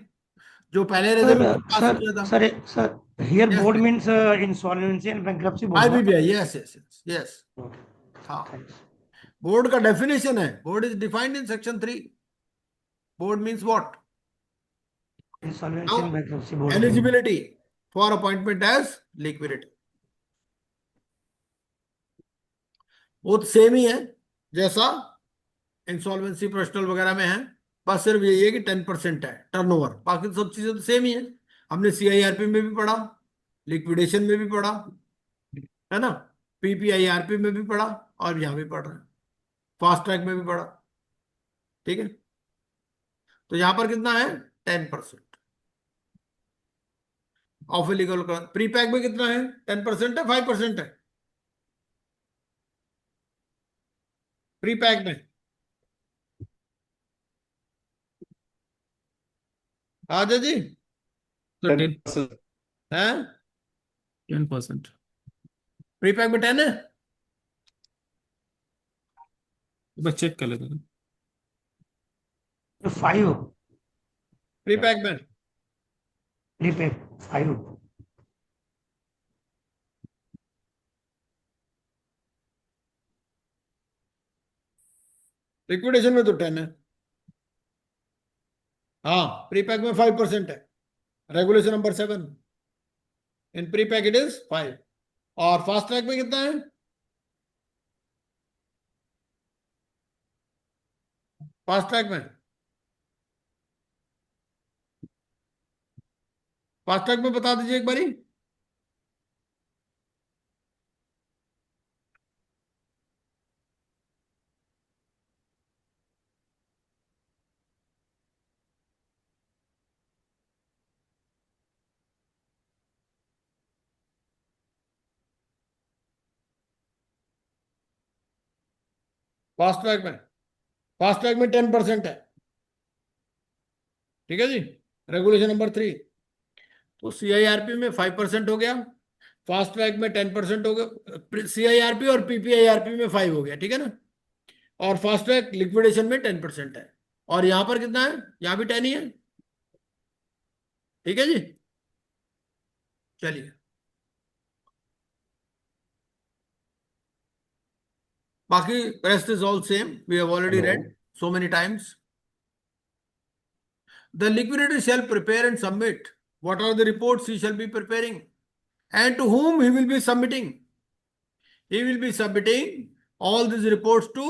जो पहले सर रेजोल्यूशन पास सर किया था। Sir sir here yes board please. Means insolvency and bankruptcy I board B ना। B I, yes yes yes yes. हाँ, थैंक्स। बोर्ड का डेफिनेशन है। Board is defined in section 3। Board means what? Insolvency and now bankruptcy board. Eligibility for appointment as liquidator, वो same ही है जैसा insolvency professional वगैरह में है। बस सिर्फ यही है कि 10% है टर्नओवर, बाकी तो सब चीजें तो सेम ही है। हमने सीआईआरपी में भी पढ़ा, लिक्विडेशन में भी पढ़ा, है ना, पीपीआईआरपी में भी पढ़ा, और यहाँ भी पढ़ रहे हैं, फास्ट ट्रैक में भी पढ़ा। ठीक है। तो यहाँ पर कितना है? 10% ऑफ इलीगल। प्री पैक में कितना है? 10% है, 5% है प्री पैक में। आजा जी, तो 10%. है 10%। प्री पैक में 10 है। बस चेक कर लेते हैं। 5 प्री पैक में प्रीपे 5। लिक्विडेशन में तो 10 है। हाँ, प्री पैक में 5% है। Regulation number 7, in pre pack it is 5। और फास्ट ट्रैक में कितना है? फास्ट ट्रैक में, फास्ट ट्रैक में बता दीजिए एक बारी। फास्ट ट्रैक में, फास्ट ट्रैक में 10% है। ठीक है जी। Regulation number 3। तो सीआईआरपी में 5% हो गया, फास्ट ट्रैक में 10% हो गया, सीआईआरपी और पीपीआईआरपी में 5 हो गया। ठीक है ना। और फास्ट ट्रैक लिक्विडेशन में 10% है। और यहां पर कितना है? यहां भी 10 ही है। ठीक है जी। चलिए, बाकी rest is all same, we have already read Hello. so many times. The liquidator shall prepare and submit what are the reports he shall be preparing, and to whom he will be submitting. He will be submitting all these reports to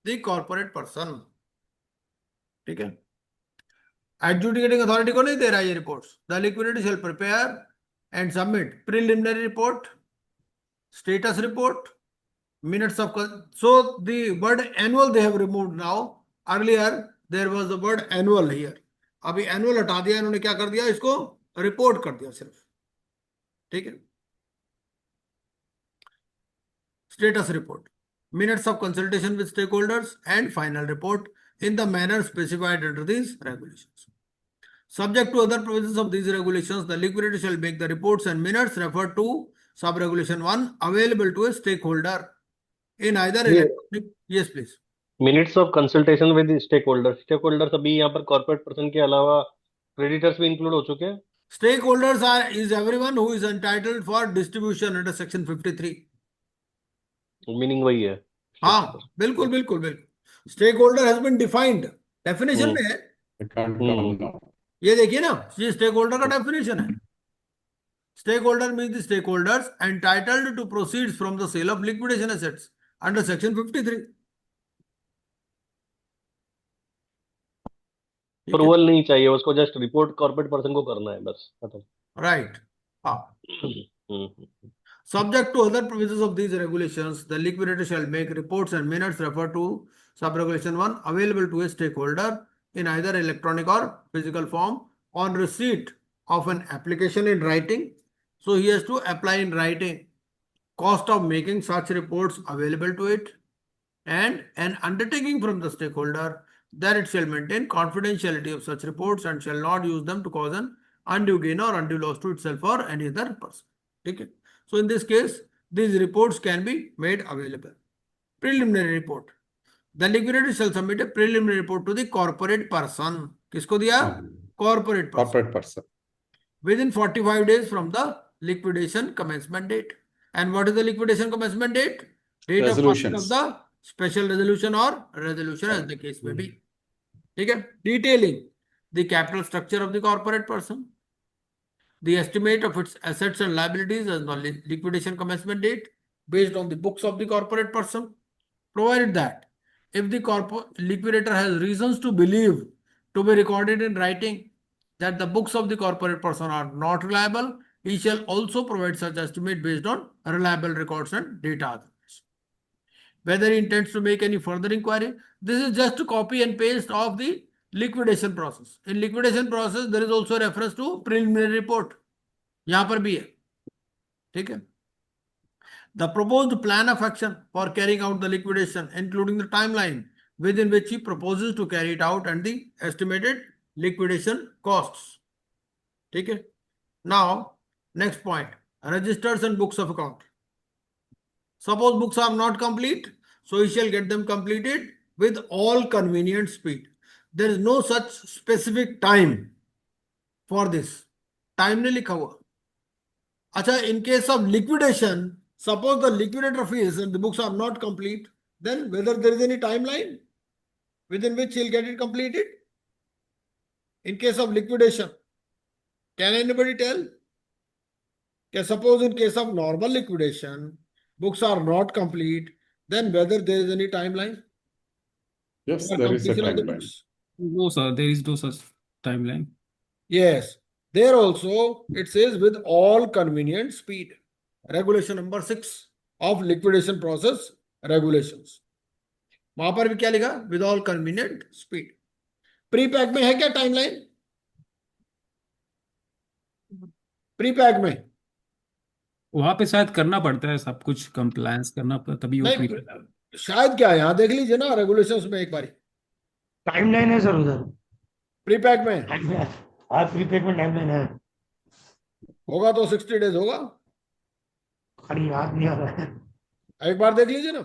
the corporate person. ठीक है। Adjudicating authority को नहीं दे रहा है ये reports. The liquidator shall prepare and submit preliminary report, status report, minutes of so the word annual they have removed now. Earlier there was the word annual here. अभी annual हटा दिया इन्होंने, क्या कर दिया, इसको रिपोर्ट कर दिया सिर्फ. ठीक है. Status report, minutes of consultation with stakeholders, and final report in the manner specified under these regulations. Subject to other provisions of these regulations, the liquidator shall make the reports and minutes referred to sub-regulation 1 available to a stakeholder in either ये electronic. Yes, please. Minutes of consultation with stakeholders अभी यहाँ पर corporate person के अलावा creditors भी include हो चुके हैं. Stakeholders is everyone who is entitled for distribution under section 53. Meaning वही है. हाँ, बिल्कुल बिल्कुल बिल्कुल. Stakeholder has been defined. Definition में है. I can't hmm. come now. ये देखिए ना, ये stakeholder का definition है. Stakeholder means the stakeholders entitled to proceeds from the sale of liquidation assets under section 53. ठीक है. अप्रूवल नहीं चाहिए उसको, जस्ट रिपोर्ट कॉर्पोरेट पर्सन को करना है, बस खत्म. Right. हाँ. हम्म. Subject to other provisions of these regulations, the liquidator shall make reports and minutes referred to sub-regulation 1 available to a stakeholder in either electronic or physical form on receipt of an application in writing. So he has to apply in writing cost of making such reports available to it and an undertaking from the stakeholder that it shall maintain confidentiality of such reports and shall not use them to cause an undue gain or undue loss to itself or any other person. Okay. So in this case, these reports can be made available. Preliminary report. The liquidator shall submit a preliminary report to the corporate person. किसको दिया? Corporate person. Corporate person. Within 45 days from the liquidation commencement date. And what is the liquidation commencement date? Date of passing of Resolutions. the special resolution or resolution as the case may be. ठीक है. Detailing the capital structure of the corporate person, the estimate of its assets and liabilities as the liquidation commencement date based on the books of the corporate person, provided that if the liquidator has reasons to believe to be recorded in writing that the books of the corporate person are not reliable, he shall also provide such estimate based on reliable records and data. Whether he intends to make any further inquiry, this is just a copy and paste of the liquidation process. In liquidation process, there is also reference to preliminary report. यहाँ पर भी है. ठीक है. The proposed plan of action for carrying out the liquidation, including the timeline within which he proposes to carry it out and the estimated liquidation costs. ठीक है. Now, next point, registers and books of account. Suppose books are not complete, so he shall get them completed with all convenient speed. There is no such specific time for this. Time नहीं लिखा हुआ. अच्छा, in case of liquidation, suppose the liquidator feels and the books are not complete, then whether there is any timeline within which he'll get it completed? In case of liquidation, can anybody tell? Okay, suppose in case of normal liquidation, books are not complete, then whether there is any timeline Yes, for there is a completion of the timeline. books? No, sir, there is no such timeline. Yes. There also it says with all convenient speed. Regulation number 6 of liquidation process regulations. वहां पर भी क्या लिखा? With all convenient speed. Prepack में है क्या timeline? Prepack में वहां पे शायद करना पड़ता है सब कुछ, कंप्लायंस करना पड़ता तभी वो नहीं, शायद क्या है, यहां देख लीजिए ना रेगुलेशंस में एक बारी. टाइमलाइन है सर उधर. प्रीपैक में हाँ, प्रीपेड में टाइमलाइन है. होगा तो 60 डेज होगा. खड़ी याद नहीं आ रहा है. एक बार देख लीजिए ना.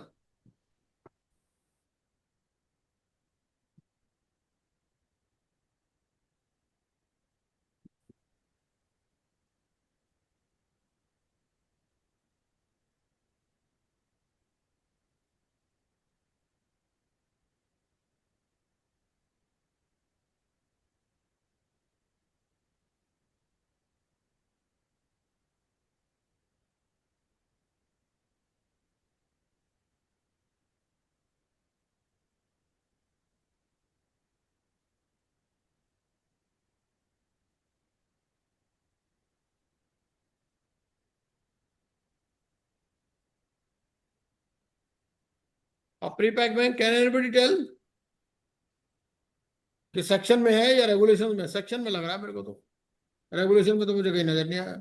अब prepack bank can anybody tell कि सेक्शन में है या रेगुलेशन में? सेक्शन में लग रहा है मेरे को तो, रेगुलेशन में तो मुझे कहीं नजर नहीं आया।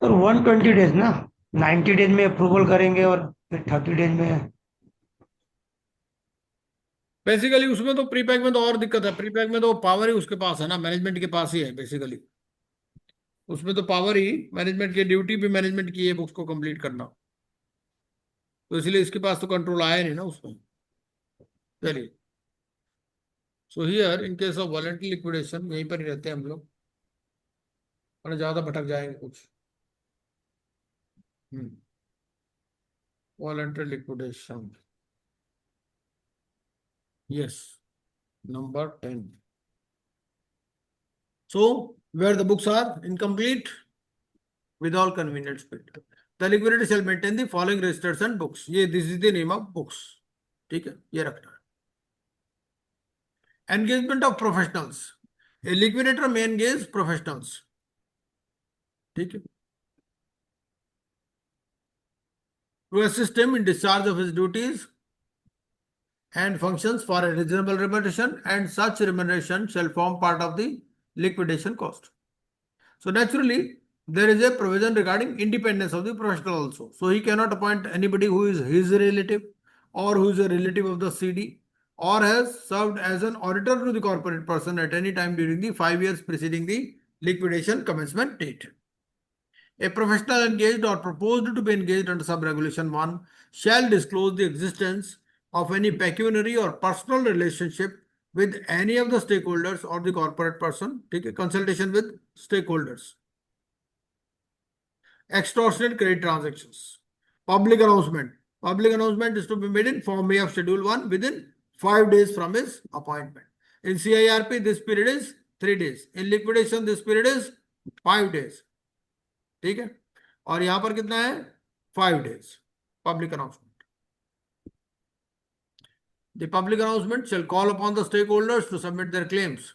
सर 120 डेज ना, 90 डेज में अप्रूवल करेंगे और फिर 30 डेज में। बेसिकली उसमें तो प्रीपैक में तो और दिक्कत है, प्रीपैक में तो पावर ही उसके पास है ना, मैनेजमेंट के पास ही है बेसिकली। उसमें तो पावर ही मैनेजमेंट की, ड्यूटी भी मैनेजमेंट की है बुक्स को कंप्लीट करना, तो इसलिए इसके पास तो कंट्रोल आया नहीं ना उसमें। चलिए, so here in case of voluntary liquidation यहीं पर ही रहते हैं हम लोग, और ज्यादा भटक जाएंगे कुछ। Voluntary liquidation, yes, number 10। So, where the books are incomplete with all convenient speed, the liquidator shall maintain the following registers and books. ये this is the name of books, ठीक है, ये रखना है। Engagement of professionals, a liquidator may engage professionals, ठीक है, to assist him in discharge of his duties and functions for a reasonable remuneration, and such remuneration shall form part of the liquidation cost. So naturally, there is a provision regarding independence of the professional also. So he cannot appoint anybody who is his relative or who is a relative of the CD or has served as an auditor to the corporate person at any time during the 5 years preceding the liquidation commencement date. A professional engaged or proposed to be engaged under sub-regulation 1 shall disclose the existence of any pecuniary or personal relationship with any of the stakeholders or the corporate person, take a consultation with stakeholders. Extortionate credit transactions. Public announcement. Public announcement is to be made in Form A of Schedule 1 within 5 days from his appointment. In CIRP, this period is 3 days. In liquidation, this period is 5 days. ठीक है, और यहां पर कितना है? 5 days. Public announcement. The public announcement shall call upon the stakeholders to submit their claims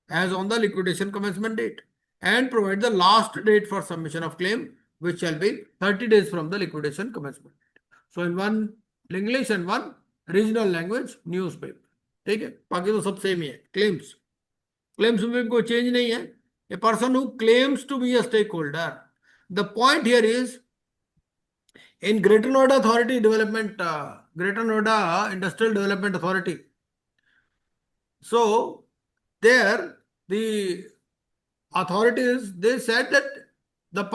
as on the liquidation commencement date and provide the last date for submission of claim, which shall be 30 days from the liquidation commencement. So in one English and one regional language newspaper. ठीक है, बाकी तो सब same ही है। Claims, claims में कोई change नहीं है। A person who claims to be a stakeholder. The point here is in Greater Noida Authority Development, Greater Noida Industrial Development Authority. So there the authorities, they said that the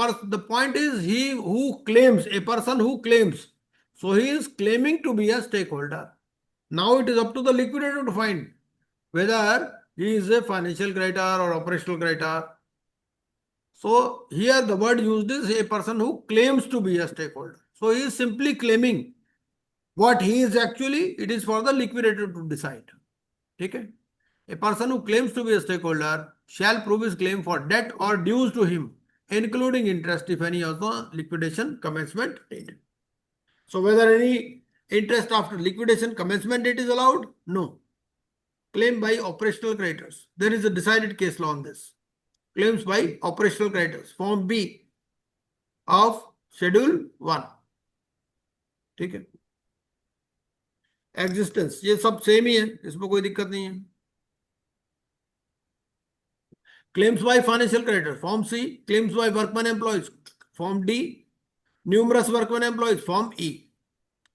point is he who claims, a person who claims, so he is claiming to be a stakeholder. Now it is up to the liquidator to find whether he is a financial creditor or operational creditor. So here the word used is a person who claims to be a stakeholder. So he is simply claiming. What he is actually, it is for the liquidator to decide. Okay? A person who claims to be a stakeholder shall prove his claim for debt or dues to him, including interest if any of the liquidation commencement date. So whether any interest after liquidation commencement date is allowed? No. Claim by operational creditors. There is a decided case law on this. Claims by operational creditors. Form B of Schedule 1. ठीक है, existence ये सब same ही है, इसमें कोई दिक्कत नहीं है। Claims by financial creditor form C, claims by workman employees form D, numerous workman employees form E.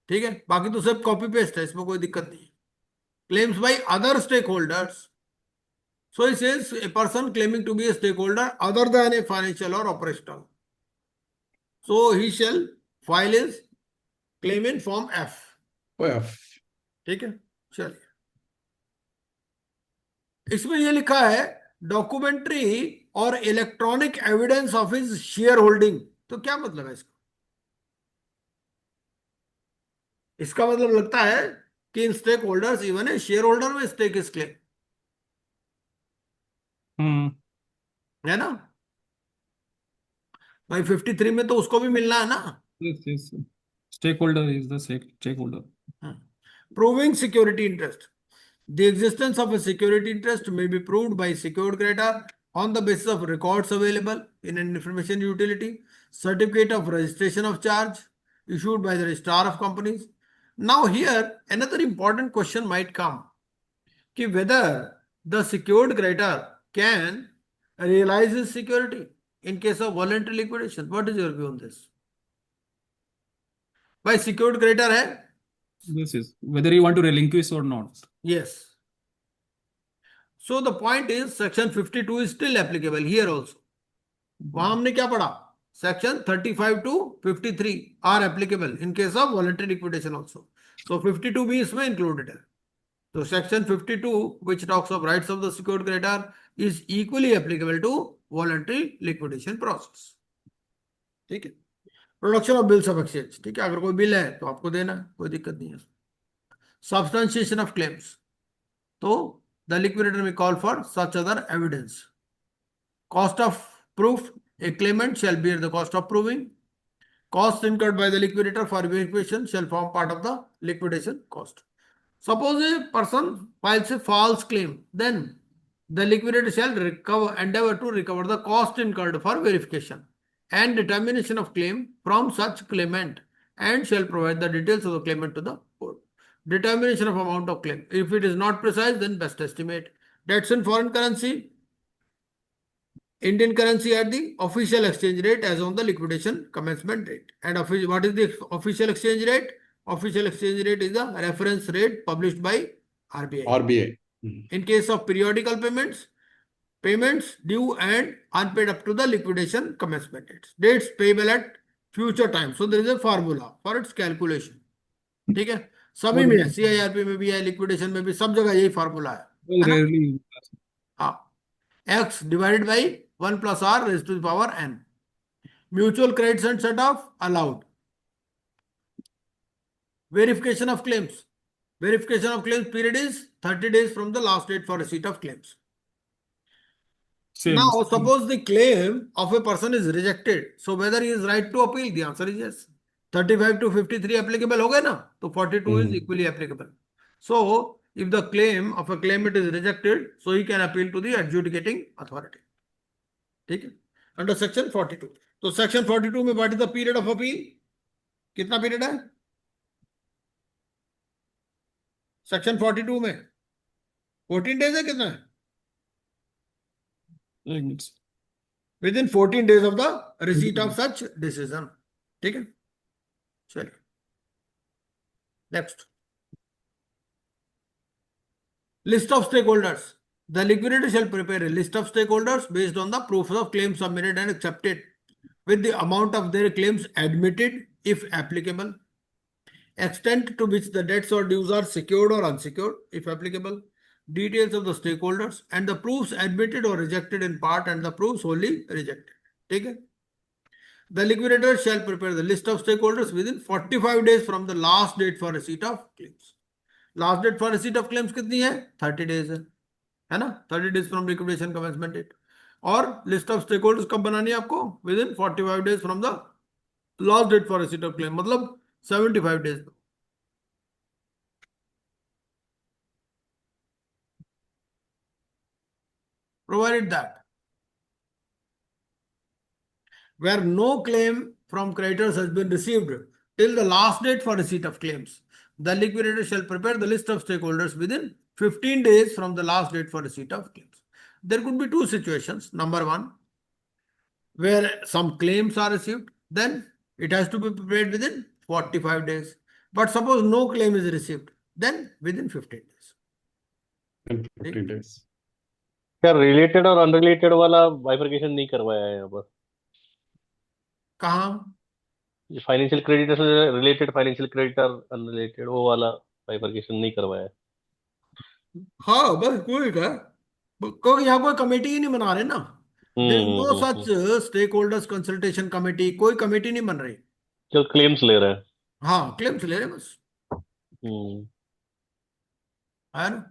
ठीक है, बाकी तो सब कॉपी पेस्ट है, इसमें कोई दिक्कत नहीं है। Claims by other stakeholders, so it says a person claiming to be a stakeholder other than a financial or operational, so he shall file is claim in form F. OF. ठीक है, चलिए इसमें ये लिखा है documentary और electronic evidence of his share holding. तो क्या मतलब है इसका? इसका मतलब लगता है कि इन स्टेक होल्डर्स इवन है शेयर होल्डर में स्टेक इज क्लेम, हम्म। है ना भाई? 53 में तो उसको भी मिलना है ना। yes yes stakeholder is the stakeholder. Proving security interest. The existence of a security interest may be proved by secured creditor on the basis of records available in an information utility, certificate of registration of charge issued by the registrar of companies. Now here another important question might come कि whether the secured creditor can realize his security in case of voluntary liquidation. What is your view on this? भाई secured creditor है? This is whether you want to relinquish or not. Yes. So the point is section 52 is still applicable here also. वहां हमने क्या पढ़ा? Section 35 to 53 are applicable in case of voluntary liquidation also. So 52 भी इसमें included है. So section 52 which talks of rights of the secured creditor is equally applicable to voluntary liquidation process. ठीक है. Production of bills of exchange, ठीक है, अगर कोई bill है तो आपको देना, कोई दिक्कत नहीं है. सब्सटेंशिएशन ऑफ क्लेम्स, तो the liquidator may call for such other evidence. Cost of proof, a claimant shall bear the cost of proving. Costs incurred by the liquidator for verification shall form part of the liquidation cost. Suppose a person files a false claim, then the liquidator shall endeavor to recover the cost incurred for verification and determination of claim from such claimant and shall provide the details of the claimant to the court. Determination of amount of claim. If it is not precise, then best estimate. Debts in foreign currency, Indian currency at the official exchange rate as on the liquidation commencement date. And what is the official exchange rate? Official exchange rate is the reference rate published by RBI. RBI. In case of periodical payments, payments due and unpaid up to the liquidation commencement dates. Dates payable at future time. So there is a formula for its calculation. ठीक है, सभी में CIRP में भी है, liquidation में भी, सब जगह यही फार्मूला है Well, ना? rarely. हाँ, x divided by 1 plus r raised to the power n. Mutual credits and set off allowed. Verification of claims. Verification of claims period is 30 days from the last date for receipt of claims. Same. Now, suppose the claim of a person is rejected. So whether he is right to appeal, the answer is yes. 35 to 53 applicable हो गए ना, तो 42 is equally applicable. So if the claim of a claimant is rejected, so he can appeal to the adjudicating authority. ठीक है, under section 42. तो section 42 में what is the period of appeal? कितना period है सेक्शन 42 में? 14 days है, कितना है? Within 14 days of the receipt of such decision. ठीक है, चलिए next. List of stakeholders. The liquidator shall prepare a list of stakeholders based on the proofs of claims submitted and accepted, with the amount of their claims admitted, if applicable, extent to which the debts or dues are secured or unsecured, if applicable, details of the stakeholders, and the proofs admitted or rejected in part and the proofs wholly rejected. ठीक है. The liquidator shall prepare the list of stakeholders within 45 days from the last date for receipt of claims. Last date for receipt of claims कितनी है? 30 days है ना? 30 days from liquidation commencement date. और list of stakeholders कब बनानी है आपको? Within 45 days from the last date for receipt of claim, मतलब 75 days. Provided that where no claim from creditors has been received till the last date for receipt of claims, the liquidator shall prepare the list of stakeholders within 15 days from the last date for receipt of claims. There could be two situations. Number one, where some claims are received, then it has to be prepared within 45 days. But suppose no claim is received, then within 15 days. In 15 days. क्या related और unrelated वाला bifurcation नहीं करवाया है यहाँ पर? कहाँ? Financial creditor से रिलेटेड, फाइनेंशियल क्रेडिटर अनरिलेटेड, वो वाला बाइफरकेशन नहीं करवाया। हाँ बस कोई का, क्योंकि यहाँ कोई कमेटी ही नहीं बना रहे ना। There is no such stakeholders consultation committee, कोई कमेटी नहीं बन रही। चल क्लेम्स ले रहे हैं। हाँ क्लेम्स ले रहे बस, हम्म। है ना।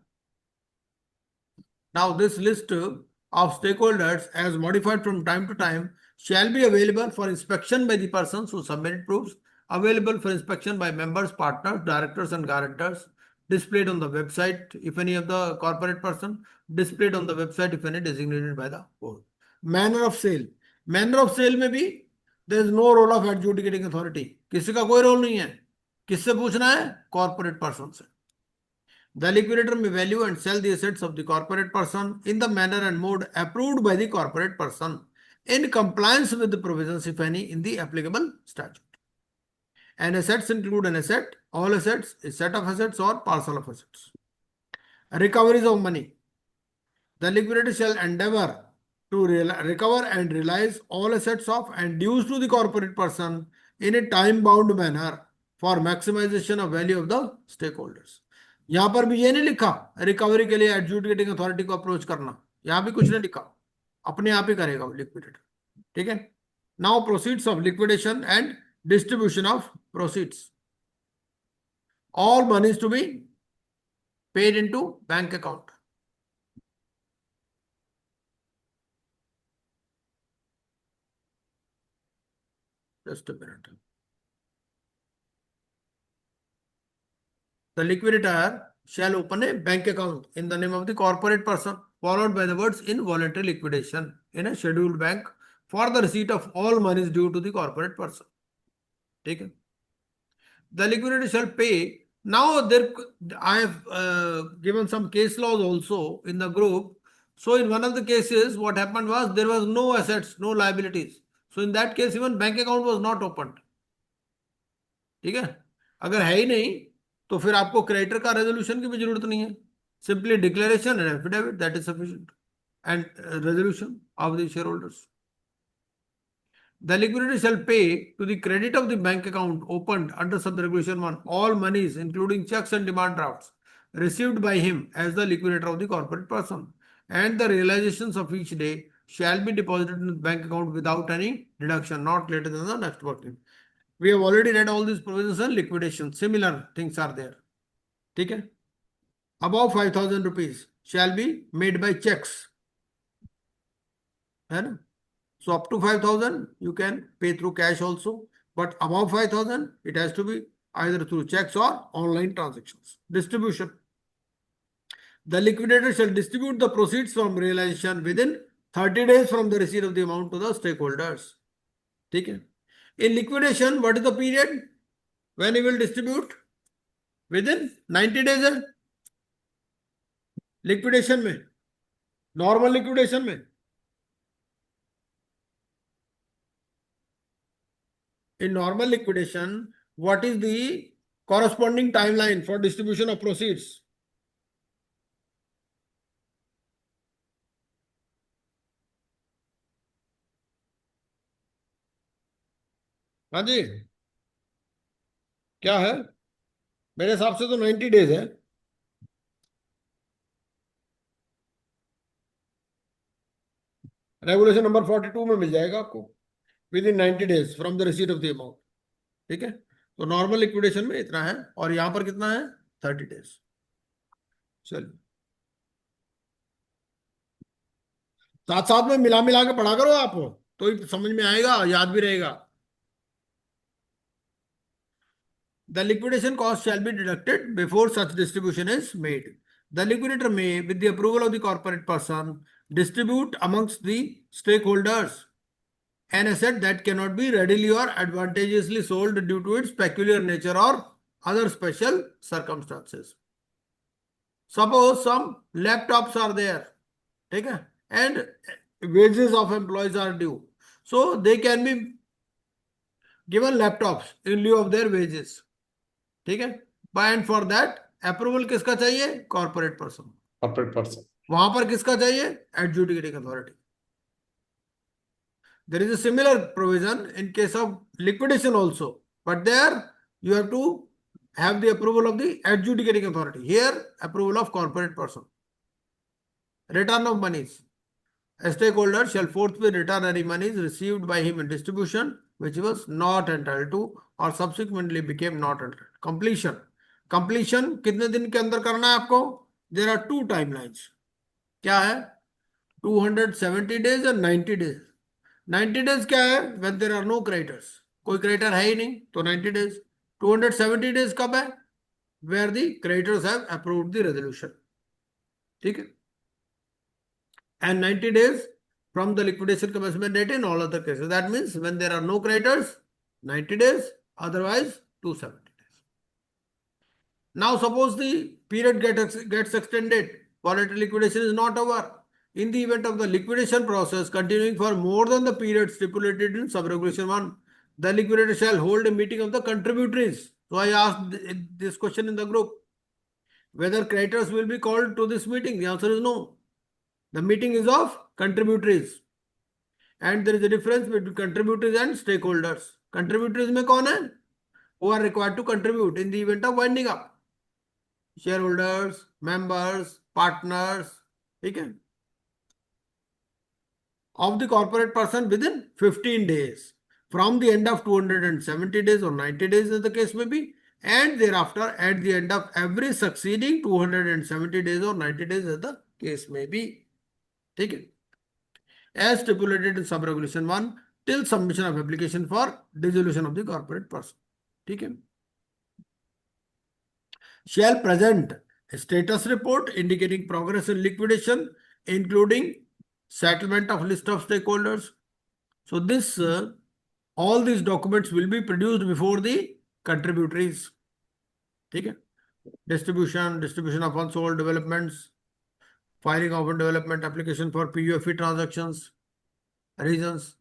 Now, this list of stakeholders, as modified from time to time, shall be available for inspection by the persons who submitted proofs, available for inspection by members, partners, directors, and guarantors, displayed on the website if any of the corporate person, displayed on the website if any designated by the board. Manner of sale. Manner of sale में भी there is no role of adjudicating authority. किसी का कोई role नहीं है। किससे पूछना है? कॉर्पोरेट पर्सन से। The liquidator may value and sell the assets of the corporate person in the manner and mode approved by the corporate person in compliance with the provisions, if any, in the applicable statute. And assets include an asset, all assets, a set of assets, or parcel of assets. Recoveries of money. The liquidator shall endeavor to recover and realize all assets of and dues to the corporate person in a time-bound manner for maximization of value of the stakeholders. यहां पर भी ये नहीं लिखा recovery के लिए adjudicating authority को approach करना, यहां भी कुछ नहीं लिखा, अपने आप ही करेगा वो लिक्विडेटर। ठीक है। Now proceeds of liquidation and distribution of proceeds. All monies to be paid into bank account. Just a minute. The liquidator shall open a bank account in the name of the corporate person, followed by the words in voluntary liquidation in a scheduled bank for the receipt of all monies due to the corporate person. ठीक है। The liquidator shall pay. Now there, I have given some case laws also in the group. So in one of the cases, what happened was there was no assets, no liabilities. So in that case, even bank account was not opened. ठीक है। अगर है ही नहीं तो फिर आपको creditor का रेजोल्यूशन की भी जरूरत नहीं है। Simply declaration and affidavit, that is sufficient, and resolution of the share holders. The liquidator shall pay to the credit of the bank account opened under sub-regulation 1 all monies, including checks and demand drafts, received by him as the liquidator of the corporate person, and the realizations of each day shall be deposited in the bank account without any deduction, not later than the next working. We have already read all these provisions on liquidation. Similar things are there. ठीक है। Above 5,000 rupees shall be made by checks, है ना। So up to 5,000 you can pay through cash also, but above 5,000 it has to be either through checks or online transactions. Distribution. The liquidator shall distribute the proceeds from realization within 30 days from the receipt of the amount to the stakeholders. ठीक है। In liquidation, what is the period when he will distribute? Within 90 days है liquidation में, normal liquidation में। In normal liquidation, what is the corresponding timeline for distribution of proceeds? हाँ जी, क्या है? मेरे हिसाब से तो 90 डेज है। रेगुलेशन नंबर 42 में मिल जाएगा आपको, with in 90 days from the receipt of the amount. ठीक है। तो नॉर्मल लिक्विडेशन में इतना है और यहां पर कितना है? 30 डेज। चलिए, साथ साथ में मिला मिला के पढ़ा करो आप, तो ही समझ में आएगा, याद भी रहेगा। The liquidation cost shall be deducted before such distribution is made. The liquidator may, with the approval of the corporate person, distribute amongst the stakeholders an asset that cannot be readily or advantageously sold due to its peculiar nature or other special circumstances. Suppose some laptops are there, ठीक है, and wages of employees are due. So they can be given laptops in lieu of their wages. ठीक है। By and for that approval किसका चाहिए? Corporate person. Corporate person. वहां पर किसका चाहिए? Adjudicating authority. There is a similar provision in case of liquidation also, but there you have to have the approval of the adjudicating authority. Here, approval of corporate person. Return of monies. A stakeholder shall forthwith return any monies received by him in distribution which he was not entitled to or subsequently became not entitled. Completion. Completion कितने दिन के अंदर करना है आपको? There are two timelines. क्या है? 270 days और 90 days. 90 days क्या है? When there are no creditors. कोई creditor है ही नहीं तो 90 days. 270 days कब है? Where the creditors have approved the resolution. ठीक है? And 90 days from the liquidation commencement date in all other cases. That means when there are no creditors, 90 days, otherwise 270 days. Now suppose the period gets extended, voluntary liquidation is not over. In the event of the liquidation process continuing for more than the period stipulated in subregulation 1, the liquidator shall hold a meeting of the contributories. So I asked this question in the group, whether creditors will be called to this meeting. The answer is no. The meeting is of contributories. And there is a difference between contributories and stakeholders. Contributories में कौन है? Who are required to contribute in the event of winding up. Shareholders, members, partners, ठीक है? Of the corporate person within 15 days. From the end of 270 days or 90 days as the case may be. And thereafter at the end of every succeeding 270 days or 90 days as the case may be. ठीक है? As stipulated in sub-regulation 1 till submission of application for dissolution of the corporate person. ठीक है? Shall present a status report indicating progress in liquidation, including settlement of list of stakeholders. So this all these documents will be produced before the contributories. ठीक है? Distribution of unsold developments, filing of development application for PUFE transactions, reasons.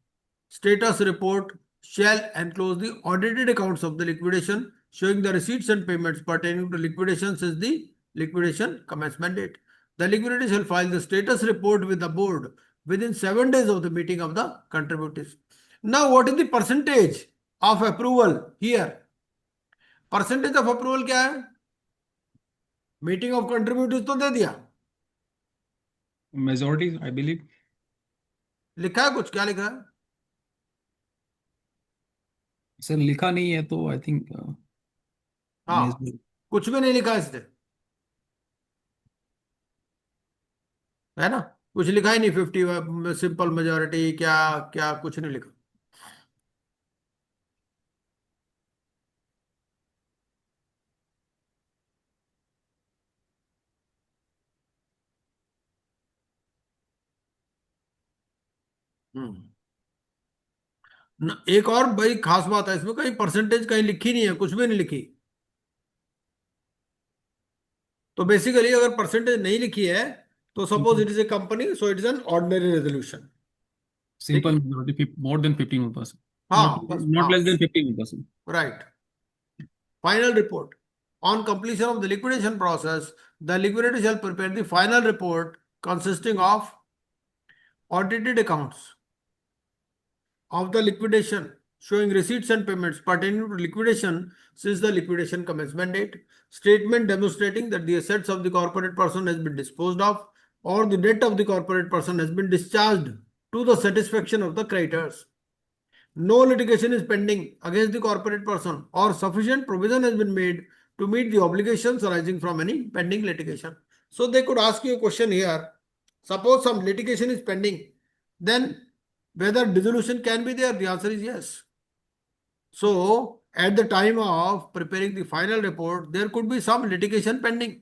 Status report shall enclose the audited accounts of the liquidation showing the receipts and payments pertaining to liquidation since the liquidation commencement date. The liquidator shall file the status report with the board within 7 days of the meeting of the contributors. Now, what is the percentage of approval here? Percentage of approval क्या है? Meeting of contributors तो दे दिया. Majority, I believe. लिखा है कुछ? क्या लिखा है? सर लिखा नहीं है तो आई थिंक हाँ, कुछ भी नहीं लिखा इसने, है ना? कुछ लिखा ही नहीं. 50 सिंपल मेजोरिटी क्या क्या कुछ नहीं लिखा. एक और बड़ी खास बात है इसमें, कहीं परसेंटेज कहीं लिखी नहीं है, कुछ भी नहीं लिखी. तो बेसिकली अगर परसेंटेज नहीं लिखी है तो suppose it is a company, so it is an ordinary resolution. Simple majority more than 15%. हाँ, बस Not less than 15%. Right. Final report. On completion of the liquidation process, the liquidator shall prepare the final report consisting of audited accounts of the liquidation showing receipts and payments pertaining to liquidation since the liquidation commencement date, statement demonstrating that the assets of the corporate person has been disposed of or the debt of the corporate person has been discharged to the satisfaction of the creditors. No litigation is pending against the corporate person or sufficient provision has been made to meet the obligations arising from any pending litigation. So they could ask you a question here. Suppose some litigation is pending, then whether dissolution can be there? The answer is yes. So at the time of preparing the final report, there could be some litigation pending.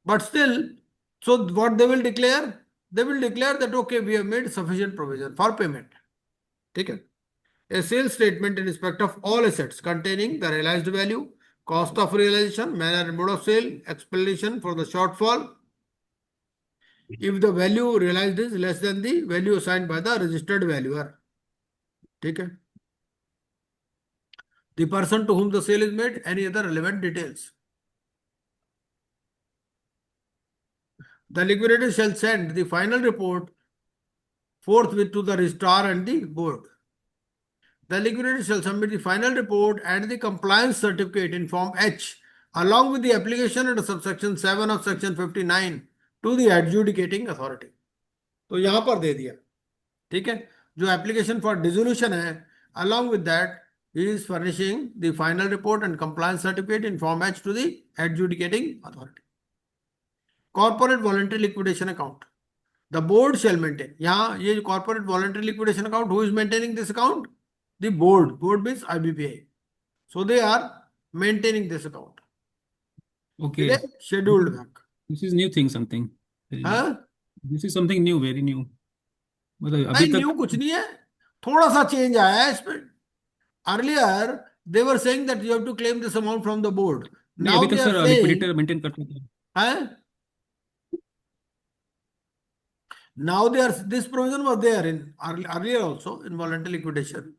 But still, so what they will declare? They will declare that okay, we have made sufficient provision for payment. Okay. A sales statement in respect of all assets containing the realized value, cost of realization, manner and mode of sale, explanation for the shortfall. If the value realized is less than the value assigned by the registered valuer. Okay. The person to whom the sale is made, any other relevant details. The liquidator shall send the final report forthwith to the registrar and the board. The liquidator shall submit the final report and the compliance certificate in Form H along with the application under subsection 7 of section 59 to the adjudicating authority. तो यहां पर दे दिया, ठीक है. जो application for dissolution है, along with that he is furnishing the final report and compliance certificate in Form H to the adjudicating authority. Corporate voluntary liquidation account. The board shall maintain. यहाँ ये corporate voluntary liquidation account, who is maintaining this account? The board. Board means IBPA. So they are maintaining this account. Okay. Delay scheduled back. This is new thing, something. हाँ? This is something new, very new. मतलब अभी नहीं, तक new कुछ नहीं है, थोड़ा सा चेंज आया है इसमें. Earlier they were saying that you have to claim this amount from the board. नहीं, Now अभी तक they sir are saying, liquidator maintain करते थे. हाँ? Now they are, this provision was there in earlier also in voluntary liquidation.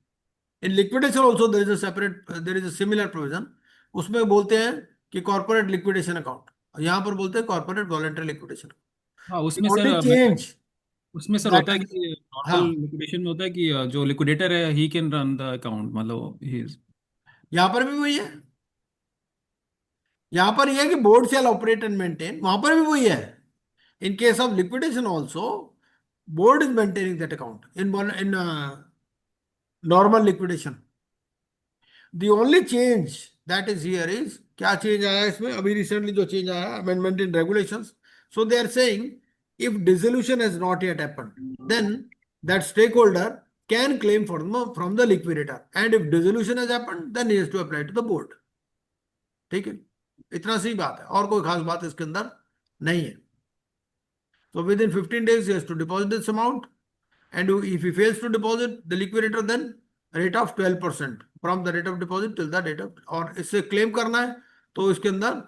In liquidation also there is a separate, there is a similar provision. उसमें बोलते हैं कि corporate liquidation account, यहाँ पर बोलते हैं corporate voluntary liquidation. हाँ, The उसमें only सर change उसमें सर that होता है is, कि हाँ, नॉर्मल लिक्विडेशन में होता है कि जो लिक्विडेटर है he can run the account, मतलब ही यहाँ पर भी वही है. यहाँ पर यह है कि board shall operate and maintain, वहां पर भी वही है. In case of liquidation also, board is maintaining that account in normal liquidation. The only change that is here is, क्या change आया इसमें अभी recently जो change आया, amendment in regulations. So they are saying if dissolution has not yet happened, then that stakeholder can claim from the liquidator, and if dissolution has happened, then he has to apply to the board. ठीक है, इतना सी बात है, और कोई खास बात इसके अंदर नहीं है. So within 15 days he has to deposit this amount, and if he fails to deposit, the liquidator then rate of 12% from the rate of deposit till the date of, और इससे क्लेम करना है तो इसके अंदर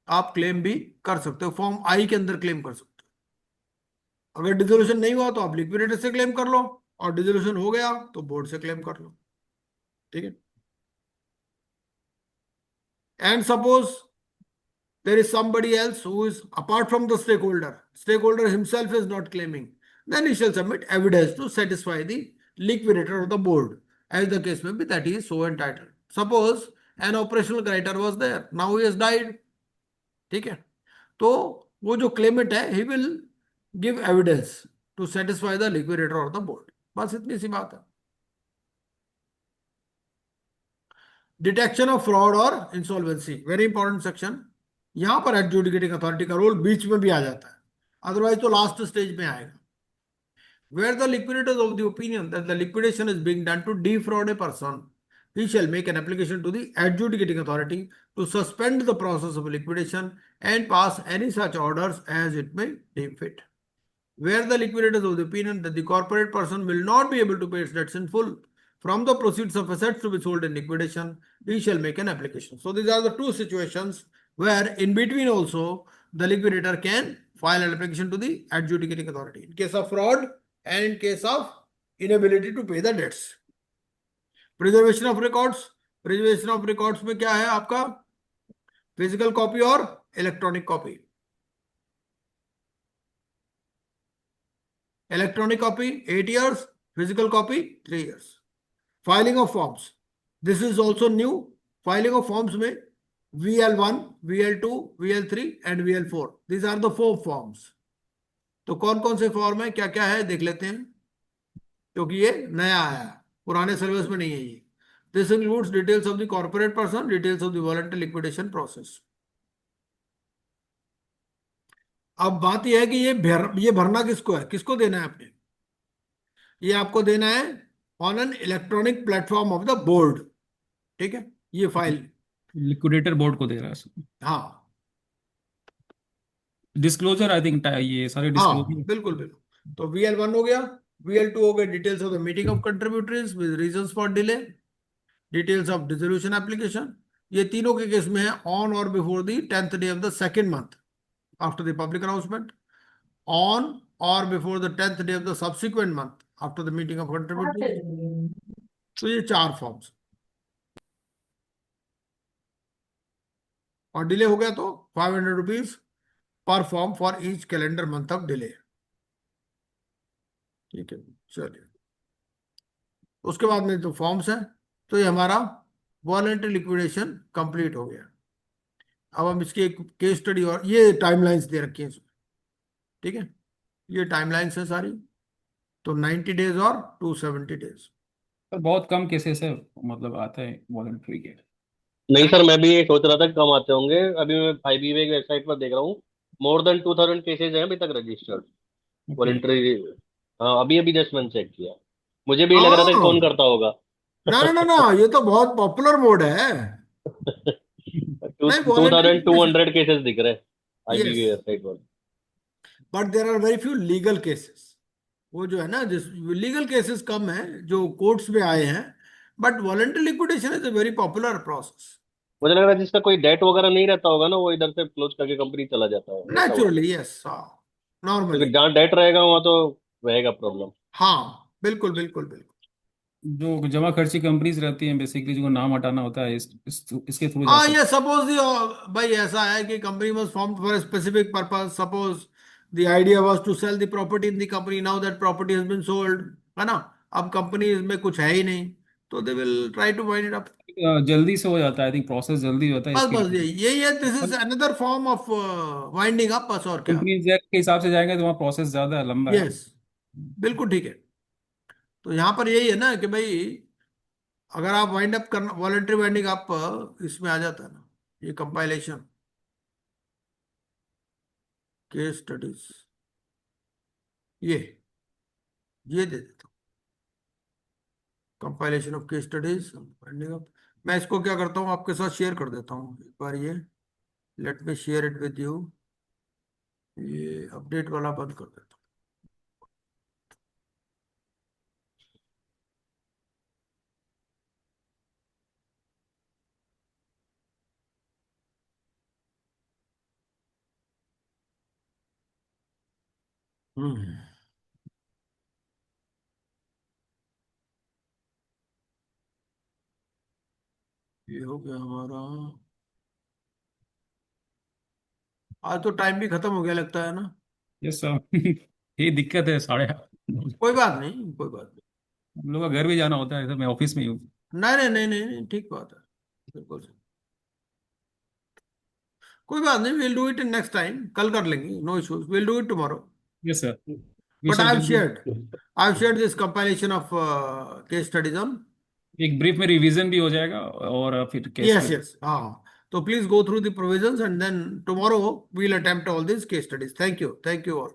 आप क्लेम भी कर सकते हो, फॉर्म आई के अंदर क्लेम कर सकते हो. अगर डिसोल्यूशन नहीं हुआ तो आप लिक्विडेटर से क्लेम कर लो, और डिसोल्यूशन हो गया तो बोर्ड से क्लेम कर लो. ठीक है. And suppose there is somebody else who is apart from the stakeholder himself is not claiming, then he shall submit evidence to satisfy the liquidator or the board, as the case may be, that he is so entitled. Suppose an operational creditor was there, now he has died. ठीक है, तो वो जो claimant है, he will give evidence to satisfy the liquidator or the board. बस इतनी सी बात है. डिटेक्शन ऑफ फ्रॉड और इंसॉल्वेंसी, वेरी इंपॉर्टेंट सेक्शन. यहां पर एडजुडिकेटिंग अथॉरिटी का रोल बीच में भी आ जाता है, अदरवाइज तो लास्ट स्टेज में आएगा. Where the liquidator is of the opinion that the liquidation is being done to defraud a person, he shall make an application to the adjudicating authority to suspend the process of liquidation and pass any such orders as it may deem fit. Where the liquidator is of the opinion that the corporate person will not be able to pay its debts in full from the proceeds of assets to be sold in liquidation, he shall make an application. So these are the two situations where in between also the liquidator can file an application to the adjudicating authority in case of fraud and in case of inability to pay the debts. Preservation of records, preservation of records में क्या है आपका, physical copy और electronic copy. Electronic copy 8 years, physical copy 3 years. Filing of forms, this is also new. Filing of forms में VL1, VL2, VL3 and VL4, these are the 4 forms. तो कौन कौन से फॉर्म है, क्या क्या है देख लेते हैं, क्योंकि ये नया आया है, पुराने सर्विस में नहीं है ये. This includes details of the corporate person, details of the voluntary liquidation process. अब बात यह है कि ये भरना किसको है, किसको देना है आपने, ये आपको देना है on an electronic platform of the board. ठीक है, ये फाइल लिक्विडेटर बोर्ड को दे रहा है. हाँ, डिस्क्लोजर आई थिंक ये सारे हाँ, डिस्क्लोजर. बिल्कुल बिल्कुल. तो VL1 हो गया, VL2 हो गया details of the meeting of contributories with reasons for delay, details of dissolution application. ये तीनों के केस में है ऑन और before the 10th day of the second month after the public announcement, on or before the 10th day of the subsequent month after the meeting of contributors. तो ये 4 forms, और delay हो गया तो 500 rupees पर form for each calendar month of delay. ठीक है, चलिए। उसके बाद में तो फॉर्म्स है, तो ये हमारा वॉलंटरी लिक्विडेशन कंप्लीट हो गया। अब हम इसकी एक केस स्टडी और ये टाइमलाइंस दे रखी है इसमें, ठीक है, ये टाइमलाइंस है सारी। तो 90 डेज और 270 डेज। पर बहुत कम केसेस है, मतलब आता है वॉलंटरी के। नहीं सर, मैं भी ये सोच रहा था कि कम आते होंगे। अभी मैं आईबीवे की वेबसाइट पर देख रहा हूँ, मोर देन 2000 केसेज हैं अभी तक रजिस्टर्ड ओके। वॉलंटरी। हाँ, अभी अभी जस्ट मैंने चेक किया। मुझे भी लग रहा था कि कौन हाँ, करता होगा। ना ना ना ना, ये तो बहुत पॉपुलर मोड है। नहीं, two voluntary thousand two liquidation, hundred cases दिख रहे हैं यस, आईबीवे वेबसाइट पर। But there are very few legal cases. वो जो है ना, जिस लीगल केसेस कम है जो कोर्ट्स में आए हैं, but voluntary liquidation is a very popular process. मुझे लग रहा है जिसका कोई डेट वगैरह नहीं रहता होगा ना, वो इधर से क्लोज करके कंपनी चला जाता है, ऐसा होगा। नेचुरली, यस, हाँ, क्योंकि नॉर्मली। जहाँ डेट रहेगा वहां तो रहेगा प्रॉब्लम। हाँ, बिल्कुल बिल्कुल बिल्कुल। जो जमा खर्ची कंपनीज रहती हैं बेसिकली, जिनको नाम हटाना होता है, इसके थ्रू जा हाँ, ये सकते सपोज दी, भाई ऐसा है कि company was formed for a specific purpose, suppose the idea was to sell the property in the company, now that property has been sold, है ना, अब कंपनी में कुछ है ही नहीं, तो they will try to wind it up. हैं। जल्दी से हो जाता है, आई थिंक प्रोसेस जल्दी होता है बस इसके बस लिए। यही है, this is another form of winding up, बस, और क्या। कंपनीज एक्ट के हिसाब से जाएंगे तो वहाँ प्रोसेस ज्यादा लंबा है। यस, बिल्कुल ठीक है। तो यहाँ पर यही है ना कि भाई, अगर आप वाइंड अप करना, वॉलंटरी वाइंडिंग अप इसमें आ जाता है ना, ये कंपाइलेशन केस स्टडीज, ये दे देता हूँ, compilation of case studies winding up. मैं इसको क्या करता हूँ, आपके साथ शेयर कर देता हूँ एक बार, ये let me share it with you. ये अपडेट वाला बंद कर देता हूँ। ये हो गया हमारा। आज तो टाइम भी खत्म हो गया लगता है ना। Yes sir. ये दिक्कत है, 8:30। कोई बात नहीं, कोई बात हम लोग का घर भी जाना होता है, सर मैं ऑफिस में ही हूँ। नहीं, नहीं नहीं नहीं नहीं, ठीक बात है, बिल्कुल सही। कोई बात नहीं, will do it in next time, कल कर लेंगे, no issues, will do it tomorrow. Yes sir, we but shall do. I have shared this compilation of case studies on. एक ब्रीफ में रिवीजन भी हो जाएगा और फिर केस यस स्टडी। यस, हाँ, तो please go through the provisions and then tomorrow we'll attempt all this case studies. Thank you, thank you all.